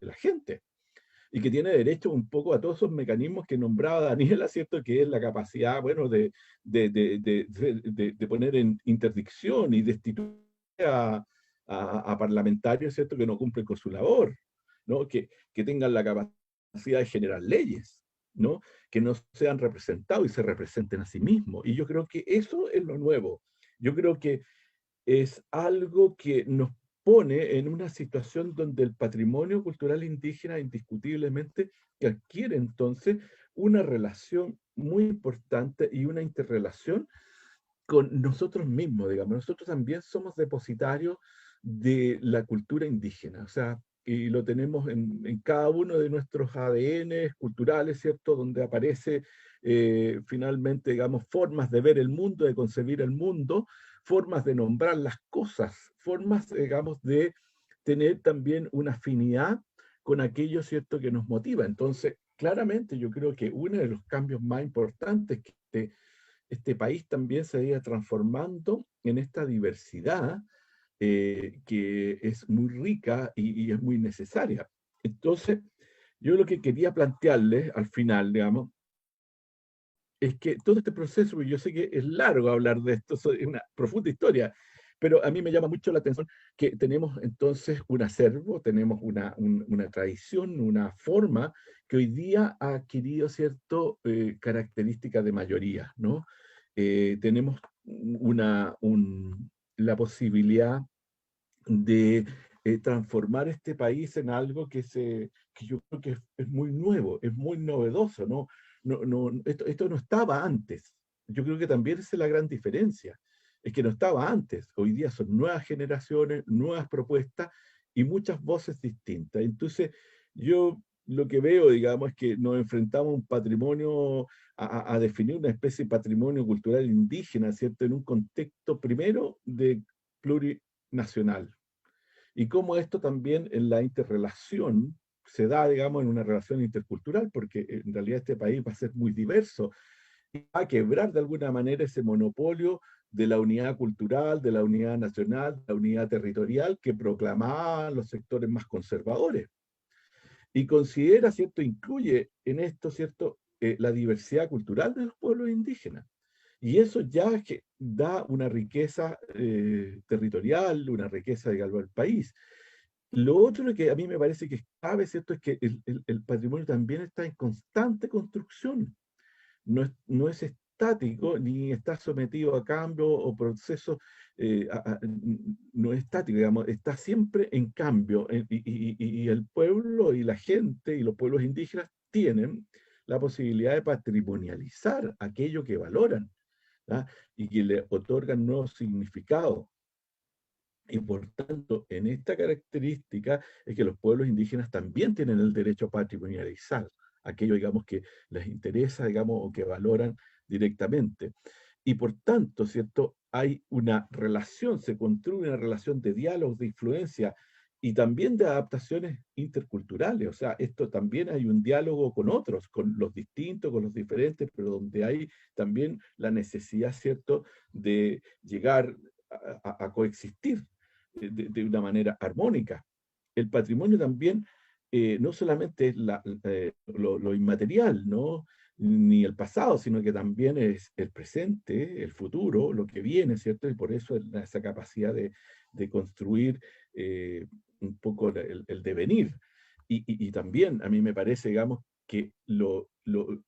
la gente y que tiene derecho un poco a todos esos mecanismos que nombraba Daniela, ¿cierto? Que es la capacidad, bueno, de poner en interdicción y destituir a parlamentarios, ¿cierto?, que no cumplen con su labor, ¿no? Que tengan la capacidad de generar leyes, ¿no? Que no sean representados y se representen a sí mismos. Y yo creo que eso es lo nuevo. Yo creo que es algo que nos pone en una situación donde el patrimonio cultural indígena indiscutiblemente que adquiere entonces una relación muy importante y una interrelación con nosotros mismos, digamos. Nosotros también somos depositarios de la cultura indígena, o sea, y lo tenemos en cada uno de nuestros ADN culturales, ¿cierto? Donde aparece finalmente, digamos, formas de ver el mundo, de concebir el mundo, formas de nombrar las cosas, formas, digamos, de tener también una afinidad con aquello, ¿cierto?, que nos motiva. Entonces, claramente yo creo que uno de los cambios más importantes que este país también se iba transformando en esta diversidad que es muy rica y es muy necesaria. Entonces, yo lo que quería plantearles al final, digamos, es que todo este proceso, y yo sé que es largo hablar de esto, es una profunda historia, pero a mí me llama mucho la atención que tenemos entonces un acervo, tenemos una tradición, una forma que hoy día ha adquirido cierto características de mayoría, ¿no? Tenemos la posibilidad de transformar este país en algo que yo creo que es muy nuevo, es muy novedoso, ¿no? Esto no estaba antes. Yo creo que también esa es la gran diferencia, es que no estaba antes. Hoy día son nuevas generaciones, nuevas propuestas y muchas voces distintas. Entonces, yo lo que veo, digamos, es que nos enfrentamos a un patrimonio, a definir una especie de patrimonio cultural indígena, ¿cierto? En un contexto primero de plurinacional. Y cómo esto también en la interrelación se da, digamos, en una relación intercultural, porque en realidad este país va a ser muy diverso y va a quebrar de alguna manera ese monopolio de la unidad cultural, de la unidad nacional, de la unidad territorial que proclamaban los sectores más conservadores. Y considera, ¿cierto?, incluye en esto, ¿cierto?, la diversidad cultural de los pueblos indígenas. Y eso ya que da una riqueza territorial, una riqueza, digamos, al país. Lo otro que a mí me parece que es clave, ¿cierto?, es que el patrimonio también está en constante construcción. No es estático ni está sometido a cambio o procesos, no es estático, digamos, está siempre en cambio. Y el pueblo y la gente y los pueblos indígenas tienen la posibilidad de patrimonializar aquello que valoran, ¿ah? Y que le otorgan nuevos significados. Y por tanto, en esta característica es que los pueblos indígenas también tienen el derecho a patrimonializar aquello, digamos, que les interesa, digamos, o que valoran directamente. Y por tanto, ¿cierto? Hay una relación, se construye una relación de diálogo, de influencia y también de adaptaciones interculturales. O sea, esto también hay un diálogo con otros, con los distintos, con los diferentes, pero donde hay también la necesidad, ¿cierto?, de llegar a coexistir de una manera armónica. El patrimonio también no solamente es lo inmaterial, ¿no?, ni el pasado, sino que también es el presente, el futuro, lo que viene, ¿cierto? Y por eso esa capacidad de construir un poco el devenir. Y también a mí me parece, digamos, que lo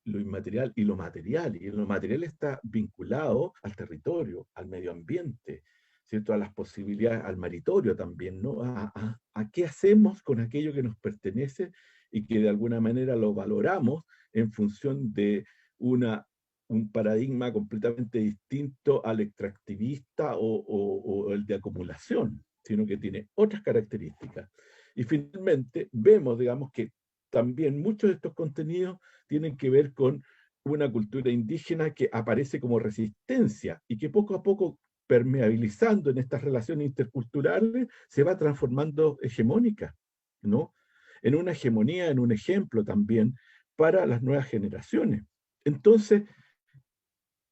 inmaterial y lo material está vinculado al territorio, al medio ambiente, ¿cierto?, a las posibilidades, al meritorio también, ¿no? A qué hacemos con aquello que nos pertenece y que de alguna manera lo valoramos en función de un paradigma completamente distinto al extractivista o el de acumulación, sino que tiene otras características. Y finalmente vemos, digamos, que también muchos de estos contenidos tienen que ver con una cultura indígena que aparece como resistencia y que poco a poco, permeabilizando en estas relaciones interculturales, se va transformando hegemónica, ¿no? En una hegemonía, en un ejemplo también para las nuevas generaciones. Entonces,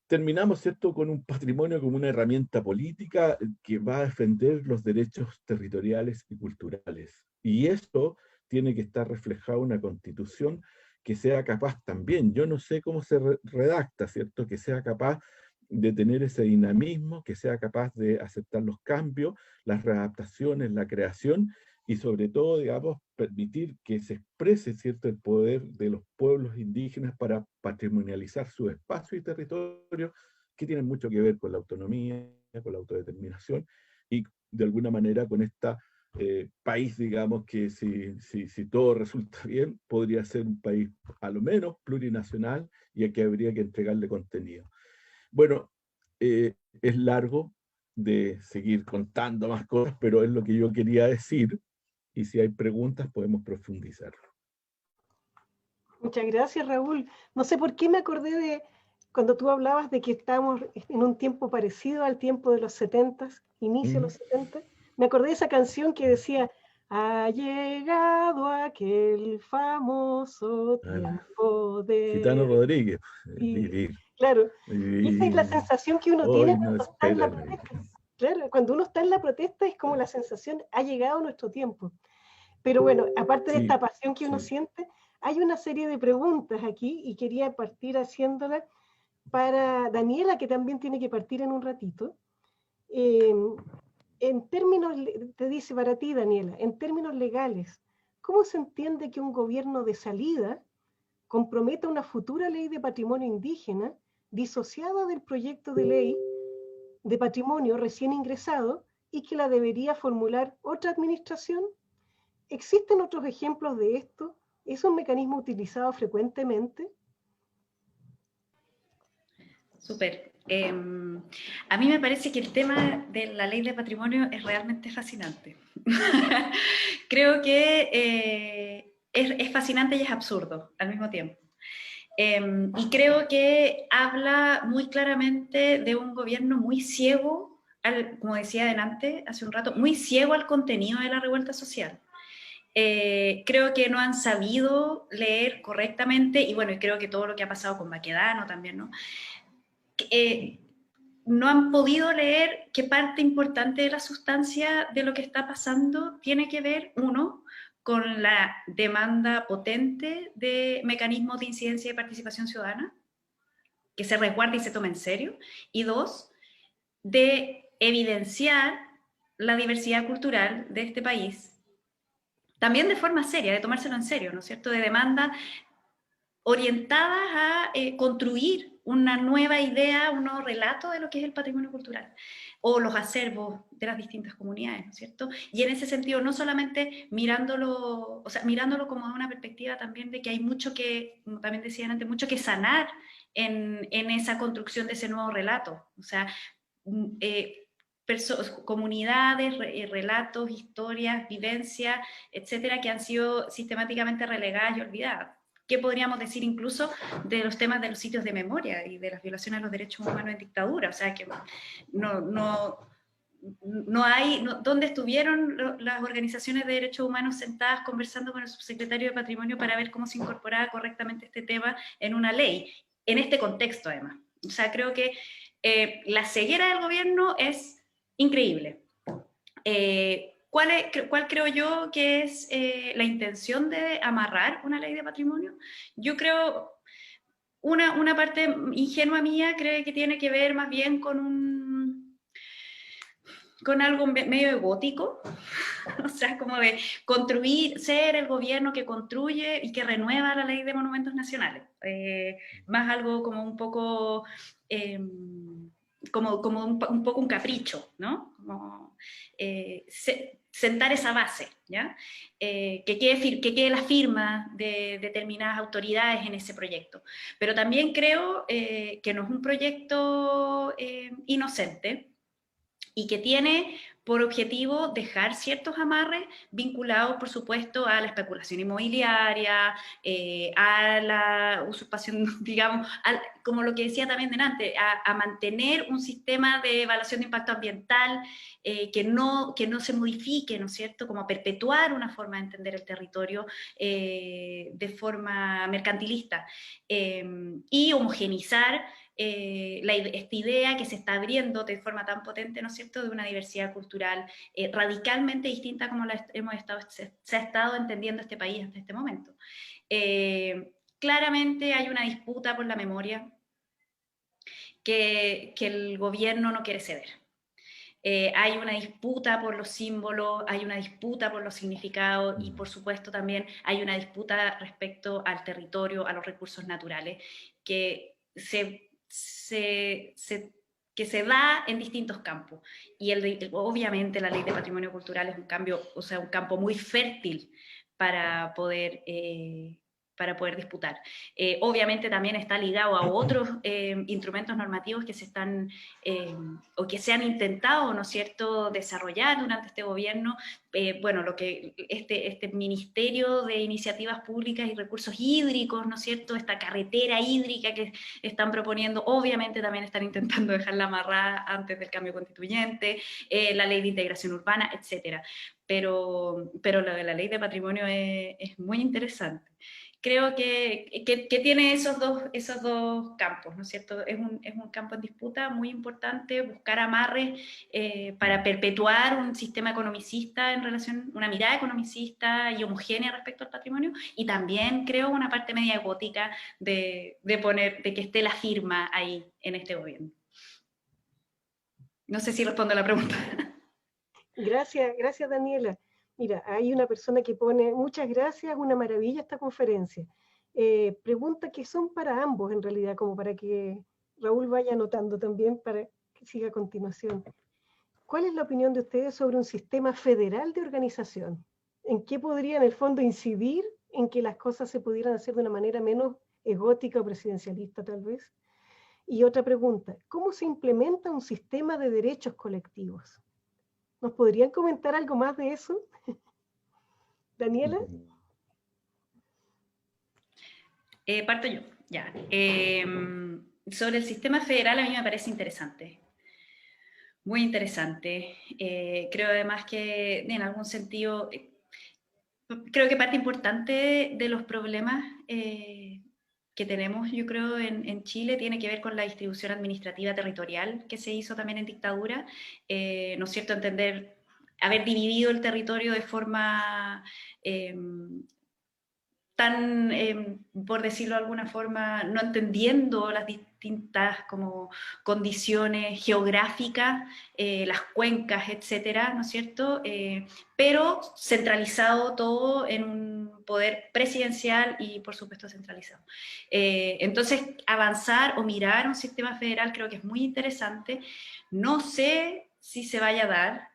terminamos, ¿cierto?, con un patrimonio como una herramienta política que va a defender los derechos territoriales y culturales. Y esto tiene que estar reflejado en una constitución que sea capaz también, yo no sé cómo se redacta, ¿cierto?, que sea capaz de tener ese dinamismo, que sea capaz de aceptar los cambios, las readaptaciones, la creación, y sobre todo, digamos, permitir que se exprese, ¿cierto?, el poder de los pueblos indígenas para patrimonializar su espacio y territorio, que tienen mucho que ver con la autonomía, con la autodeterminación, y de alguna manera con esta país, digamos, que si todo resulta bien, podría ser un país a lo menos plurinacional y a que habría que entregarle contenido. Bueno, es largo de seguir contando más cosas, pero es lo que yo quería decir, y si hay preguntas podemos profundizar. Muchas gracias, Raúl. No sé por qué me acordé de cuando tú hablabas de que estábamos en un tiempo parecido al tiempo de los 70, inicio de los 70. Me acordé de esa canción que decía, ha llegado aquel famoso tiempo Gitano de Rodríguez, vivir. vivir, Claro, y esa es la vivir. sensación que uno tiene Hoy no cuando está en la espera nadie. protesta. Claro, cuando uno está en la protesta es como la sensación, ha llegado nuestro tiempo. Pero bueno, aparte de Sí, esta pasión que uno sí. siente, hay una serie de preguntas aquí y quería partir haciéndola para Daniela, que también tiene que partir en un ratito. Eh, en términos, te dice para ti, Daniela, en términos legales, ¿cómo se entiende que un gobierno de salida comprometa una futura ley de patrimonio indígena disociada del proyecto de ley de patrimonio recién ingresado y que la debería formular otra administración? ¿Existen otros ejemplos de esto? ¿Es un mecanismo utilizado frecuentemente? Súper. A mí me parece que el tema de la ley de patrimonio es realmente fascinante. Creo que es fascinante y es absurdo al mismo tiempo. Y creo que habla muy claramente de un gobierno muy ciego, como decía adelante, hace un rato, muy ciego al contenido de la revuelta social. Creo que no han sabido leer correctamente, y bueno, y creo que todo lo que ha pasado con Baquedano también, ¿no? No han podido leer qué parte importante de la sustancia de lo que está pasando tiene que ver, uno, con la demanda potente de mecanismos de incidencia y participación ciudadana, que se resguarde y se tome en serio, y dos, de evidenciar la diversidad cultural de este país, también de forma seria, de tomárselo en serio, ¿no es cierto?, de demanda orientadas a construir una nueva idea, un nuevo relato de lo que es el patrimonio cultural o los acervos de las distintas comunidades, ¿no es cierto? Y en ese sentido, no solamente mirándolo, o sea, mirándolo como de una perspectiva también de que hay mucho que, como también decían antes, mucho que sanar en esa construcción de ese nuevo relato. O sea, comunidades, relatos, historias, vivencias, etcétera, que han sido sistemáticamente relegadas y olvidadas. ¿Qué podríamos decir incluso de los temas de los sitios de memoria y de las violaciones a los derechos humanos en dictadura? O sea, que no hay, ¿dónde estuvieron las organizaciones de derechos humanos sentadas conversando con el subsecretario de Patrimonio para ver cómo se incorporaba correctamente este tema en una ley? En este contexto, además. O sea, creo que la ceguera del gobierno es increíble. ¿Cuál creo yo que es la intención de amarrar una ley de patrimonio? Yo creo, una parte ingenua mía cree que tiene que ver más bien con algo medio gótico, o sea, como de construir, ser el gobierno que construye y que renueva la ley de monumentos nacionales. Más algo como un poco... como un poco un capricho, ¿no? Como, sentar esa base, ¿ya? Que quede la firma de determinadas autoridades en ese proyecto. Pero también creo que no es un proyecto inocente y que tiene por objetivo dejar ciertos amarres vinculados, por supuesto, a la especulación inmobiliaria, a la usurpación, digamos, como lo que decía también delante, a mantener un sistema de evaluación de impacto ambiental que no se modifique, ¿no es cierto?, como perpetuar una forma de entender el territorio de forma mercantilista, y homogenizar esta idea que se está abriendo de forma tan potente, ¿no es cierto?, de una diversidad cultural radicalmente distinta como se ha estado entendiendo este país hasta este momento. Claramente hay una disputa por la memoria que el gobierno no quiere ceder. Hay una disputa por los símbolos, hay una disputa por los significados y por supuesto también hay una disputa respecto al territorio, a los recursos naturales, que se da en distintos campos. Y obviamente la ley de patrimonio cultural es un campo muy fértil para poder disputar. Obviamente también está ligado a otros instrumentos normativos que se están o que se han intentado, ¿no es cierto?, desarrollar durante este gobierno. Bueno, lo que este Ministerio de Iniciativas Públicas y Recursos Hídricos, ¿no es cierto?, esta carretera hídrica que están proponiendo, obviamente también están intentando dejarla amarrada antes del cambio constituyente, la ley de integración urbana, etcétera. Pero lo de la ley de patrimonio es muy interesante. Creo que tiene esos dos campos, ¿no es cierto? Es un campo en disputa muy importante, buscar amarres para perpetuar un sistema economicista en relación, una mirada economicista y homogénea respecto al patrimonio, y también creo una parte media gótica de que esté la firma ahí en este gobierno. No sé si respondo a la pregunta. Gracias, Daniela. Mira, hay una persona que pone, muchas gracias, una maravilla esta conferencia. Pregunta que son para ambos en realidad, como para que Raúl vaya anotando también para que siga a continuación. ¿Cuál es la opinión de ustedes sobre un sistema federal de organización? ¿En qué podría en el fondo incidir en que las cosas se pudieran hacer de una manera menos egótica o presidencialista tal vez? Y otra pregunta, ¿cómo se implementa un sistema de derechos colectivos? ¿Nos podrían comentar algo más de eso? Daniela. Parto yo, ya. Sobre el sistema federal a mí me parece interesante. Muy interesante. Creo además que en algún sentido, creo que parte importante de los problemas que tenemos, yo creo, en Chile tiene que ver con la distribución administrativa territorial que se hizo también en dictadura, ¿no es cierto?, haber dividido el territorio de forma por decirlo de alguna forma, no entendiendo las distintas como condiciones geográficas, las cuencas, etcétera, ¿no es cierto? Pero centralizado todo en un poder presidencial y, por supuesto, centralizado. Entonces, avanzar o mirar un sistema federal creo que es muy interesante. No sé si se vaya a dar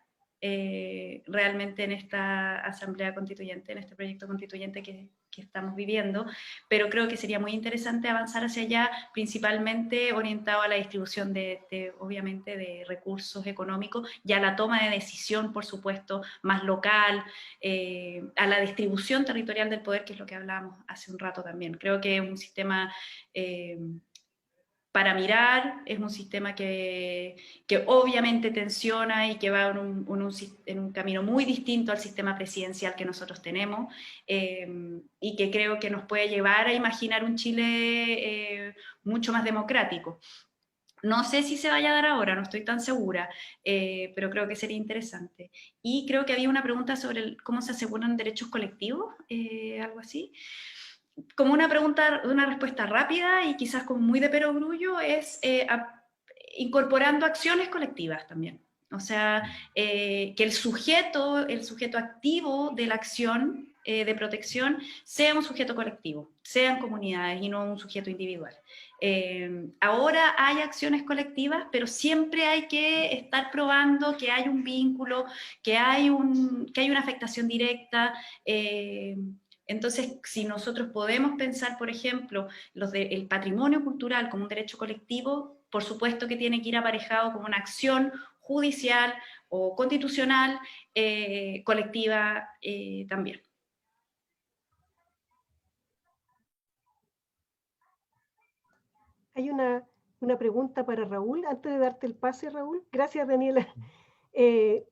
realmente en esta asamblea constituyente, en este proyecto constituyente que estamos viviendo, pero creo que sería muy interesante avanzar hacia allá, principalmente orientado a la distribución obviamente, de recursos económicos y a la toma de decisión, por supuesto, más local, a la distribución territorial del poder, que es lo que hablábamos hace un rato también. Creo que es un sistema para mirar, es un sistema que obviamente tensiona y que va en un camino muy distinto al sistema presidencial que nosotros tenemos, y que creo que nos puede llevar a imaginar un Chile mucho más democrático. No sé si se vaya a dar ahora, no estoy tan segura, pero creo que sería interesante. Y creo que había una pregunta sobre cómo se aseguran derechos colectivos, algo así. Como una respuesta rápida y quizás como muy de perogrullo, es incorporando acciones colectivas también. O sea, que el sujeto activo de la acción de protección sea un sujeto colectivo, sean comunidades y no un sujeto individual. Ahora hay acciones colectivas, pero siempre hay que estar probando que hay un vínculo, que hay una afectación directa. Entonces, si nosotros podemos pensar, por ejemplo, el patrimonio cultural como un derecho colectivo, por supuesto que tiene que ir aparejado con una acción judicial o constitucional, colectiva también. Hay una pregunta para Raúl, antes de darte el pase, Raúl. Gracias, Daniela.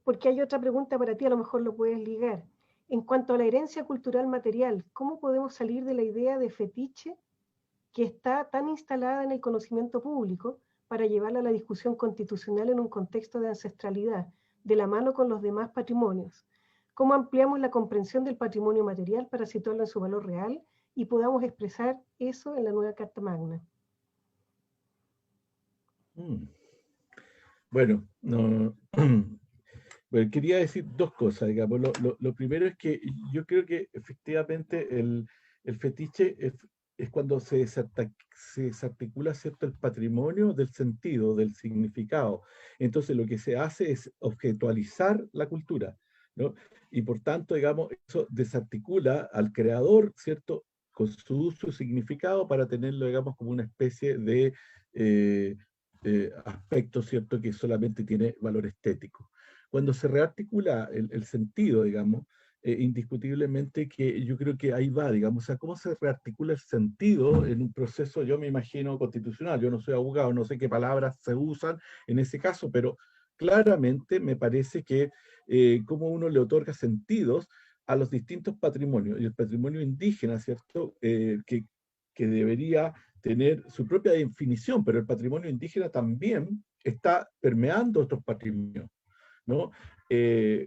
Porque hay otra pregunta para ti, a lo mejor lo puedes ligar. En cuanto a la herencia cultural material, ¿cómo podemos salir de la idea de fetiche que está tan instalada en el conocimiento público para llevarla a la discusión constitucional en un contexto de ancestralidad, de la mano con los demás patrimonios? ¿Cómo ampliamos la comprensión del patrimonio material para situarlo en su valor real y podamos expresar eso en la nueva Carta Magna? Bueno, no, bueno, quería decir dos cosas, digamos. Lo primero es que yo creo que efectivamente el fetiche es cuando se desarticula, ¿cierto?, el patrimonio del sentido, del significado. Entonces lo que se hace es objetualizar la cultura, ¿no? Y por tanto, digamos, eso desarticula al creador, ¿cierto?, con su significado para tenerlo, digamos, como una especie de aspecto, ¿cierto?, que solamente tiene valor estético. Cuando se rearticula el sentido, digamos, indiscutiblemente que yo creo que ahí va, digamos, o sea, cómo se rearticula el sentido en un proceso, yo me imagino, constitucional. Yo no soy abogado, no sé qué palabras se usan en ese caso, pero claramente me parece que cómo uno le otorga sentidos a los distintos patrimonios, y el patrimonio indígena, ¿cierto?, que debería tener su propia definición, pero el patrimonio indígena también está permeando otros patrimonios, ¿no?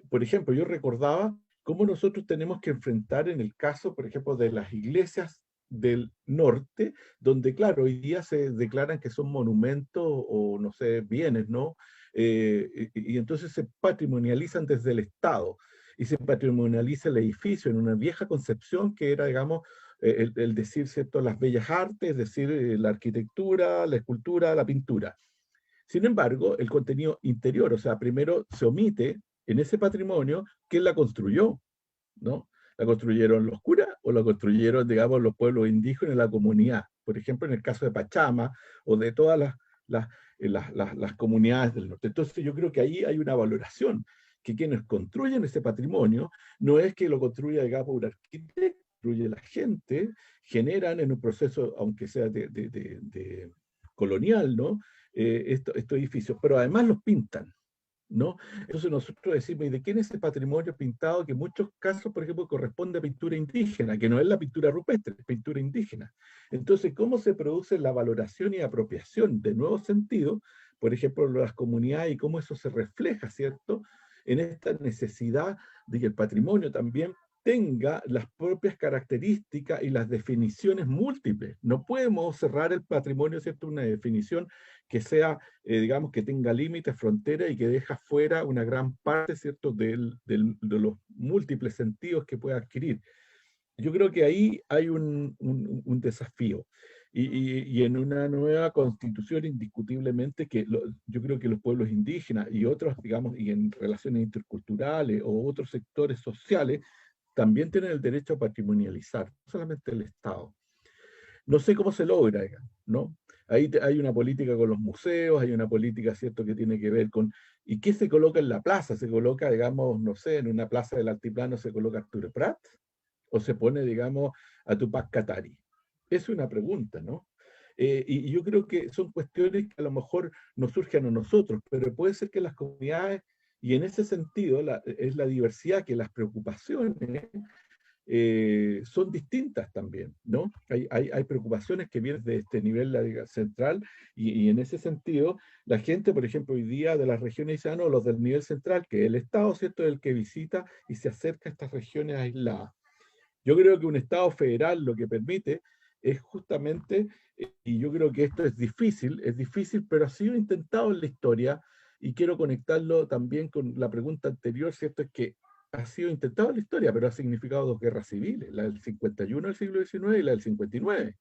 Por ejemplo, yo recordaba cómo nosotros tenemos que enfrentar en el caso, por ejemplo, de las iglesias del norte, donde, claro, hoy día se declaran que son monumentos o, no sé, bienes, ¿no? Y entonces se patrimonializan desde el Estado, y se patrimonializa el edificio en una vieja concepción que era, digamos, el decir, ¿cierto?, las bellas artes, es decir, la arquitectura, la escultura, la pintura. Sin embargo, el contenido interior, o sea, primero se omite en ese patrimonio quién la construyó, ¿no? ¿La construyeron los curas o la construyeron, digamos, los pueblos indígenas en la comunidad? Por ejemplo, en el caso de Pachama o de todas las comunidades del norte. Entonces, yo creo que ahí hay una valoración, que quienes construyen ese patrimonio no es que lo construya, digamos, un arquitecto, construye la gente, generan en un proceso, aunque sea de colonial, ¿no? Estos edificios, pero además los pintan, ¿no? Entonces nosotros decimos, ¿y de quién es ese patrimonio pintado? Que en muchos casos, por ejemplo, corresponde a pintura indígena, que no es la pintura rupestre, es pintura indígena. Entonces, ¿cómo se produce la valoración y apropiación de nuevos sentidos, por ejemplo, las comunidades, y cómo eso se refleja, ¿cierto?, en esta necesidad de que el patrimonio también tenga las propias características y las definiciones múltiples. No podemos cerrar el patrimonio, ¿cierto?, una definición que sea, digamos, que tenga límites, fronteras, y que deja fuera una gran parte, ¿cierto?, de los múltiples sentidos que puede adquirir. Yo creo que ahí hay un desafío. Y en una nueva constitución, indiscutiblemente, que yo creo que los pueblos indígenas y otros, digamos, y en relaciones interculturales o otros sectores sociales, también tienen el derecho a patrimonializar, no solamente el Estado. No sé cómo se logra, ¿no? Ahí hay una política con los museos, hay una política, ¿cierto?, que tiene que ver con, ¿y qué se coloca en la plaza? ¿Se coloca, digamos, no sé, en una plaza del altiplano se coloca Arturo Prat? ¿O se pone, digamos, a Tupac Katari? Es una pregunta, ¿no? Y yo creo que son cuestiones que a lo mejor nos surgen a nosotros, pero puede ser que las comunidades, y en ese sentido es la diversidad, que las preocupaciones son distintas también, ¿no? Hay preocupaciones que vienen de este nivel central, y en ese sentido, la gente, por ejemplo, hoy día de las regiones dice, no, los del nivel central, que el Estado, ¿cierto?, es el que visita y se acerca a estas regiones aisladas. Yo creo que un Estado federal lo que permite es justamente, y yo creo que esto es difícil, pero ha sido intentado en la historia, y quiero conectarlo también con la pregunta anterior, ¿cierto? Es que ha sido intentado en la historia, pero ha significado dos guerras civiles, la del 51 del siglo XIX y la del 59,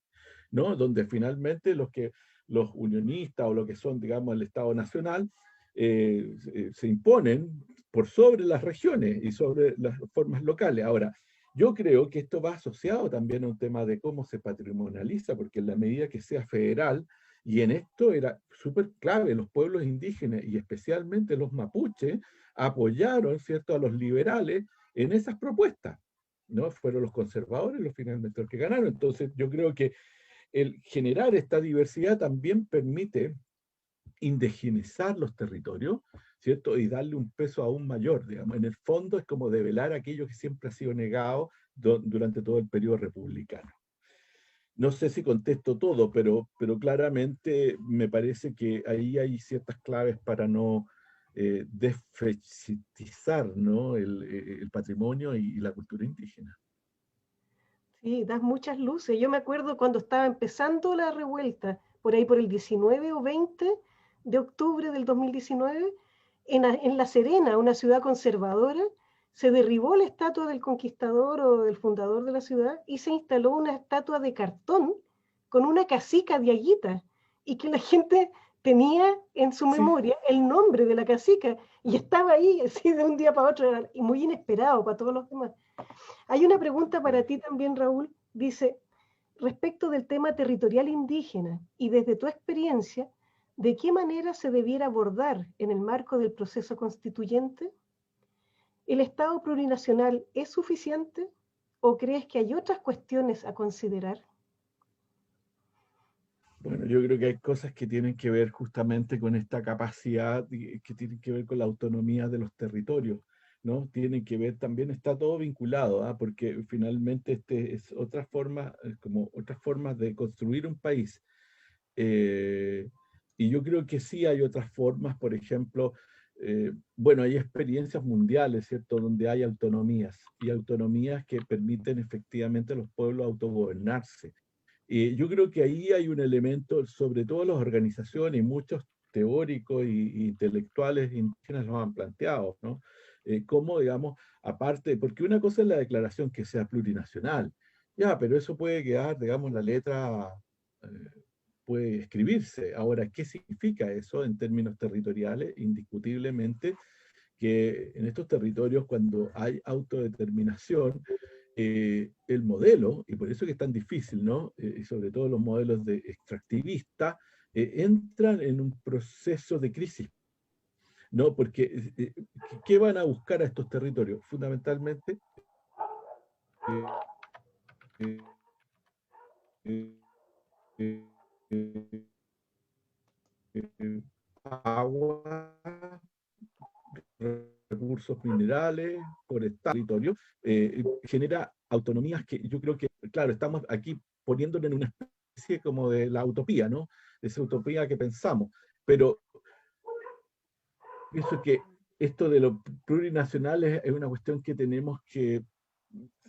¿no? Donde finalmente los unionistas, o lo que son, digamos, el Estado Nacional, se imponen por sobre las regiones y sobre las formas locales. Ahora, yo creo que esto va asociado también a un tema de cómo se patrimonializa, porque en la medida que sea federal, y en esto súper clave. Los pueblos indígenas y especialmente los mapuches apoyaron, ¿cierto?, a los liberales en esas propuestas, ¿no? Fueron los conservadores los finalmente los que ganaron. Entonces yo creo que el generar esta diversidad también permite indigenizar los territorios, ¿cierto? Y darle un peso aún mayor, digamos. En el fondo es como develar aquello que siempre ha sido negado durante todo el periodo republicano. No sé si contesto todo, pero claramente me parece que ahí hay ciertas claves para no desfechetizar, ¿no? el patrimonio y la cultura indígena. Sí, das muchas luces. Yo me acuerdo cuando estaba empezando la revuelta, por ahí por el 19 o 20 de octubre del 2019, en La Serena, una ciudad conservadora, se derribó la estatua del conquistador o del fundador de la ciudad y se instaló una estatua de cartón con una cacica de Aguita y que la gente tenía en su Sí. memoria el nombre de la cacica y estaba ahí así de un día para otro y muy inesperado para todos los demás. Hay una pregunta para ti también, Raúl. Dice, respecto del tema territorial indígena y desde tu experiencia, ¿de qué manera se debiera abordar en el marco del proceso constituyente? ¿El Estado plurinacional es suficiente o crees que hay otras cuestiones a considerar? Bueno, yo creo que hay cosas que tienen que ver justamente con esta capacidad, que tienen que ver con la autonomía de los territorios, ¿no? Tienen que ver, también está todo vinculado, ¿ah? Porque finalmente este es otra forma, como otras formas de construir un país. Eh, y yo creo que sí hay otras formas, por ejemplo, bueno, hay experiencias mundiales, ¿cierto?, donde hay autonomías, y autonomías que permiten efectivamente a los pueblos autogobernarse. Yo creo que ahí hay un elemento, sobre todo las organizaciones y muchos teóricos y intelectuales indígenas lo han planteado, ¿no? Cómo, digamos, aparte, porque una cosa es la declaración que sea plurinacional, ya, pero eso puede quedar, digamos, la letra eh, puede escribirse. Ahora, ¿qué significa eso en términos territoriales? Indiscutiblemente que en estos territorios, cuando hay autodeterminación, el modelo, y por eso que es tan difícil, ¿no? Y sobre todo los modelos de extractivista, entran en un proceso de crisis, ¿no? Porque, ¿qué van a buscar a estos territorios? Fundamentalmente, eh, eh, eh, agua, recursos minerales, forestal, territorio, genera autonomías que yo creo que, claro, estamos aquí poniéndolo en una especie como de la utopía, ¿no? Esa utopía que pensamos, pero pienso que esto de lo plurinacional es una cuestión que tenemos que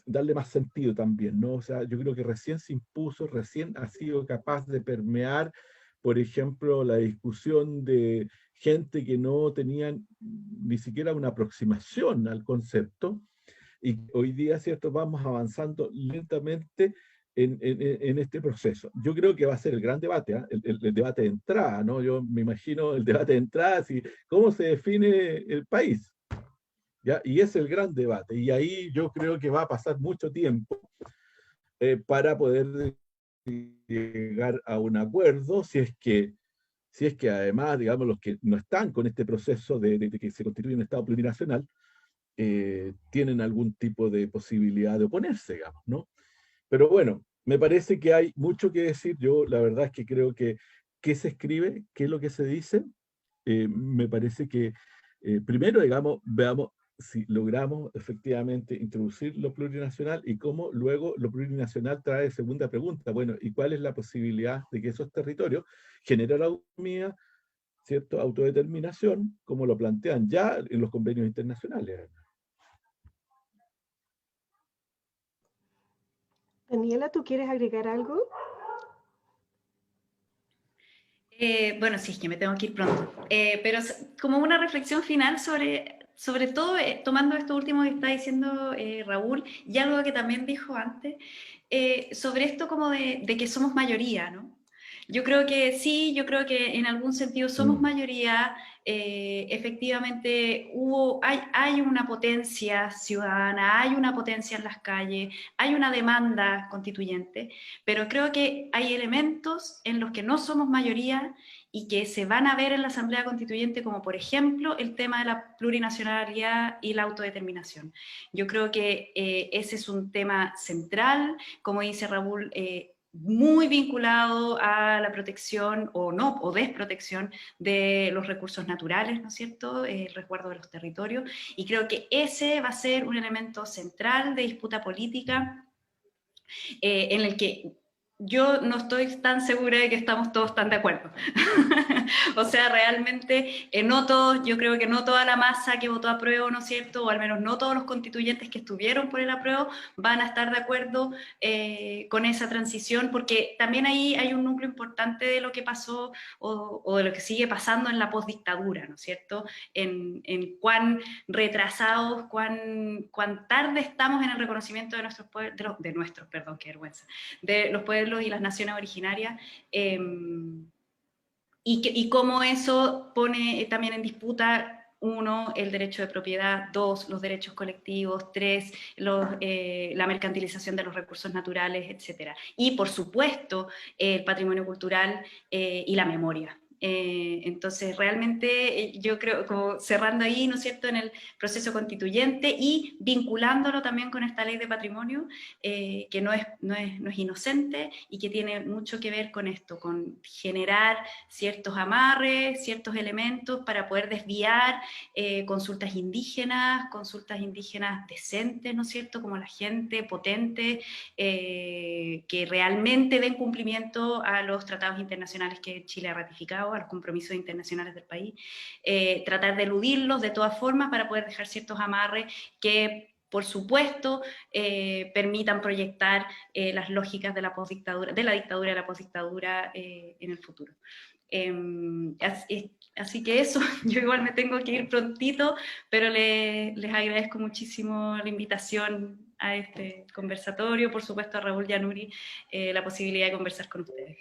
darle más sentido también, ¿no? O sea, yo creo que recién se impuso, recién ha sido capaz de permear, por ejemplo, la discusión de gente que no tenía ni siquiera una aproximación al concepto, y hoy día, ¿cierto?, vamos avanzando lentamente en este proceso. Yo creo que va a ser el gran debate, ¿eh? El debate de entrada, ¿no? Yo me imagino el debate de entrada, si, ¿cómo se define el país? ¿Ya? Y es el gran debate. Y ahí yo creo que va a pasar mucho tiempo para poder llegar a un acuerdo, si es que además, digamos, los que no están con este proceso de que se constituye un Estado plurinacional, tienen algún tipo de posibilidad de oponerse, digamos, ¿no? Pero bueno, me parece que hay mucho que decir. Yo la verdad es que creo que qué se escribe, qué es lo que se dice, me parece que primero, digamos, veamos si logramos efectivamente introducir lo plurinacional y cómo luego lo plurinacional trae segunda pregunta. Bueno, ¿y cuál es la posibilidad de que esos territorios generen autonomía, ¿cierto? Autodeterminación, como lo plantean ya en los convenios internacionales? Daniela, ¿tú quieres agregar algo? Bueno, sí, es que me tengo que ir pronto. Pero como una reflexión final sobre todo, tomando esto último que está diciendo Raúl, y algo que también dijo antes, sobre esto como de que somos mayoría, ¿no? Yo creo que sí, yo creo que en algún sentido somos mayoría. Efectivamente hay una potencia ciudadana, hay una potencia en las calles, hay una demanda constituyente, pero creo que hay elementos en los que no somos mayoría y que se van a ver en la Asamblea Constituyente, como por ejemplo el tema de la plurinacionalidad y la autodeterminación. Yo creo que ese es un tema central, como dice Raúl, muy vinculado a la protección o no, o desprotección de los recursos naturales, ¿no es cierto?, el resguardo de los territorios, y creo que ese va a ser un elemento central de disputa política en el que yo no estoy tan segura de que estamos todos tan de acuerdo. O sea, realmente no todos, yo creo que no toda la masa que votó apruebo, ¿no es cierto?, o al menos no todos los constituyentes que estuvieron por el apruebo van a estar de acuerdo con esa transición, porque también ahí hay un núcleo importante de lo que pasó o de lo que sigue pasando en la postdictadura, ¿no es cierto?, en cuán retrasados, cuán tarde estamos en el reconocimiento de nuestros pueblos, perdón, qué vergüenza, de los pueblos y las naciones originarias, y cómo eso pone también en disputa, uno, el derecho de propiedad, dos, los derechos colectivos, tres, la mercantilización de los recursos naturales, etc. Y, por supuesto, el patrimonio cultural y la memoria. Entonces, realmente yo creo, como cerrando ahí, ¿no es cierto?, en el proceso constituyente y vinculándolo también con esta ley de patrimonio, que no es inocente y que tiene mucho que ver con esto, con generar ciertos amarres, ciertos elementos para poder desviar consultas indígenas decentes, ¿no es cierto?, como la gente potente, que realmente den cumplimiento a los tratados internacionales que Chile ha ratificado, a los compromisos internacionales del país, tratar de eludirlos de todas formas para poder dejar ciertos amarres que, por supuesto, permitan proyectar las lógicas de la postdictadura, de la dictadura y la postdictadura en el futuro. Así que eso, yo igual me tengo que ir prontito, pero les agradezco muchísimo la invitación a este conversatorio, por supuesto a Raúl y a Nuri, la posibilidad de conversar con ustedes.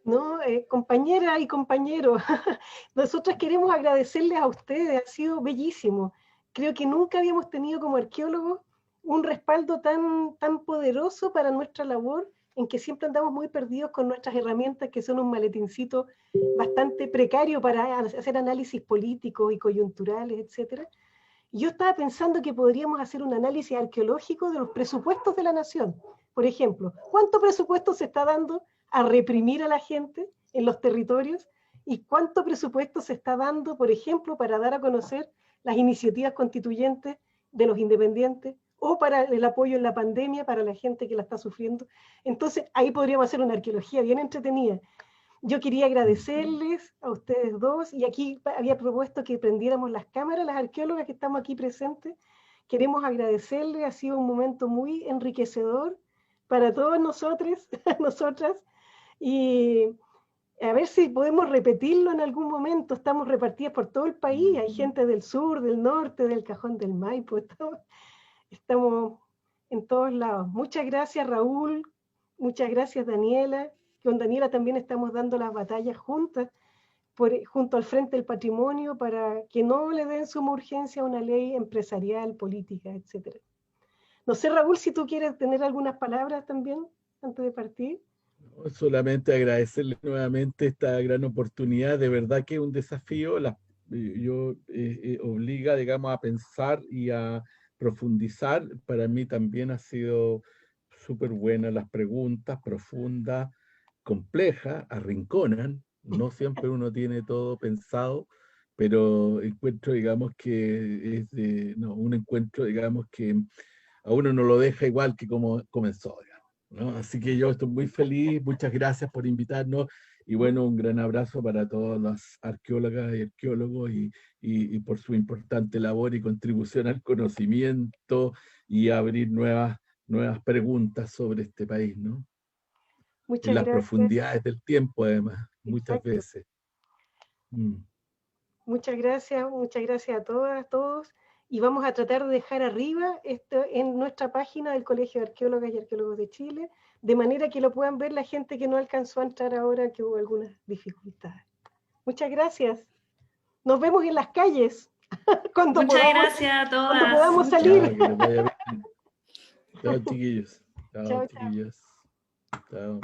No, compañera y compañeros, nosotros queremos agradecerles a ustedes, ha sido bellísimo. Creo que nunca habíamos tenido como arqueólogos un respaldo tan poderoso para nuestra labor, en que siempre andamos muy perdidos con nuestras herramientas, que son un maletincito bastante precario para hacer análisis políticos y coyunturales, etc. Yo estaba pensando que podríamos hacer un análisis arqueológico de los presupuestos de la nación. Por ejemplo, ¿cuánto presupuesto se está dando a reprimir a la gente en los territorios? ¿Y cuánto presupuesto se está dando, por ejemplo, para dar a conocer las iniciativas constituyentes de los independientes o para el apoyo en la pandemia para la gente que la está sufriendo? Entonces, ahí podríamos hacer una arqueología bien entretenida. Yo quería agradecerles a ustedes dos, y aquí había propuesto que prendiéramos las cámaras, las arqueólogas que estamos aquí presentes. Queremos agradecerles, ha sido un momento muy enriquecedor para todos nosotros, nosotras, y a ver si podemos repetirlo en algún momento. Estamos repartidas por todo el país, hay gente del sur, del norte, del Cajón del Maipo, estamos en todos lados. Muchas gracias, Raúl, muchas gracias, Daniela. Con Daniela también estamos dando las batallas juntas, junto al Frente del Patrimonio, para que no le den suma urgencia a una ley empresarial, política, etc. No sé, Raúl, si tú quieres tener algunas palabras también antes de partir. No, solamente agradecerle nuevamente esta gran oportunidad. De verdad que es un desafío. Obliga, digamos, a pensar y a profundizar. Para mí también ha sido súper buena las preguntas, profundas, complejas, arrinconan. No siempre uno tiene todo pensado, pero encuentro, digamos, que es un encuentro, digamos, que a uno no lo deja igual que como comenzó, digamos, ¿no? Así que yo estoy muy feliz, muchas gracias por invitarnos y bueno, un gran abrazo para todas las arqueólogas y arqueólogos y por su importante labor y contribución al conocimiento y abrir nuevas preguntas sobre este país, ¿no? Muchas En las gracias. profundidades del tiempo, además, muchas Exacto. veces. Muchas gracias a todas, a todos. Y vamos a tratar de dejar arriba esto en nuestra página del Colegio de Arqueólogas y Arqueólogos de Chile, de manera que lo puedan ver la gente que no alcanzó a entrar ahora, que hubo algunas dificultades. Muchas gracias. Nos vemos en las calles Muchas gracias a todas. Cuando podamos salir. Chao, que les vaya bien. Chao, chiquillos. Chao, chao. Chiquillos. Chao.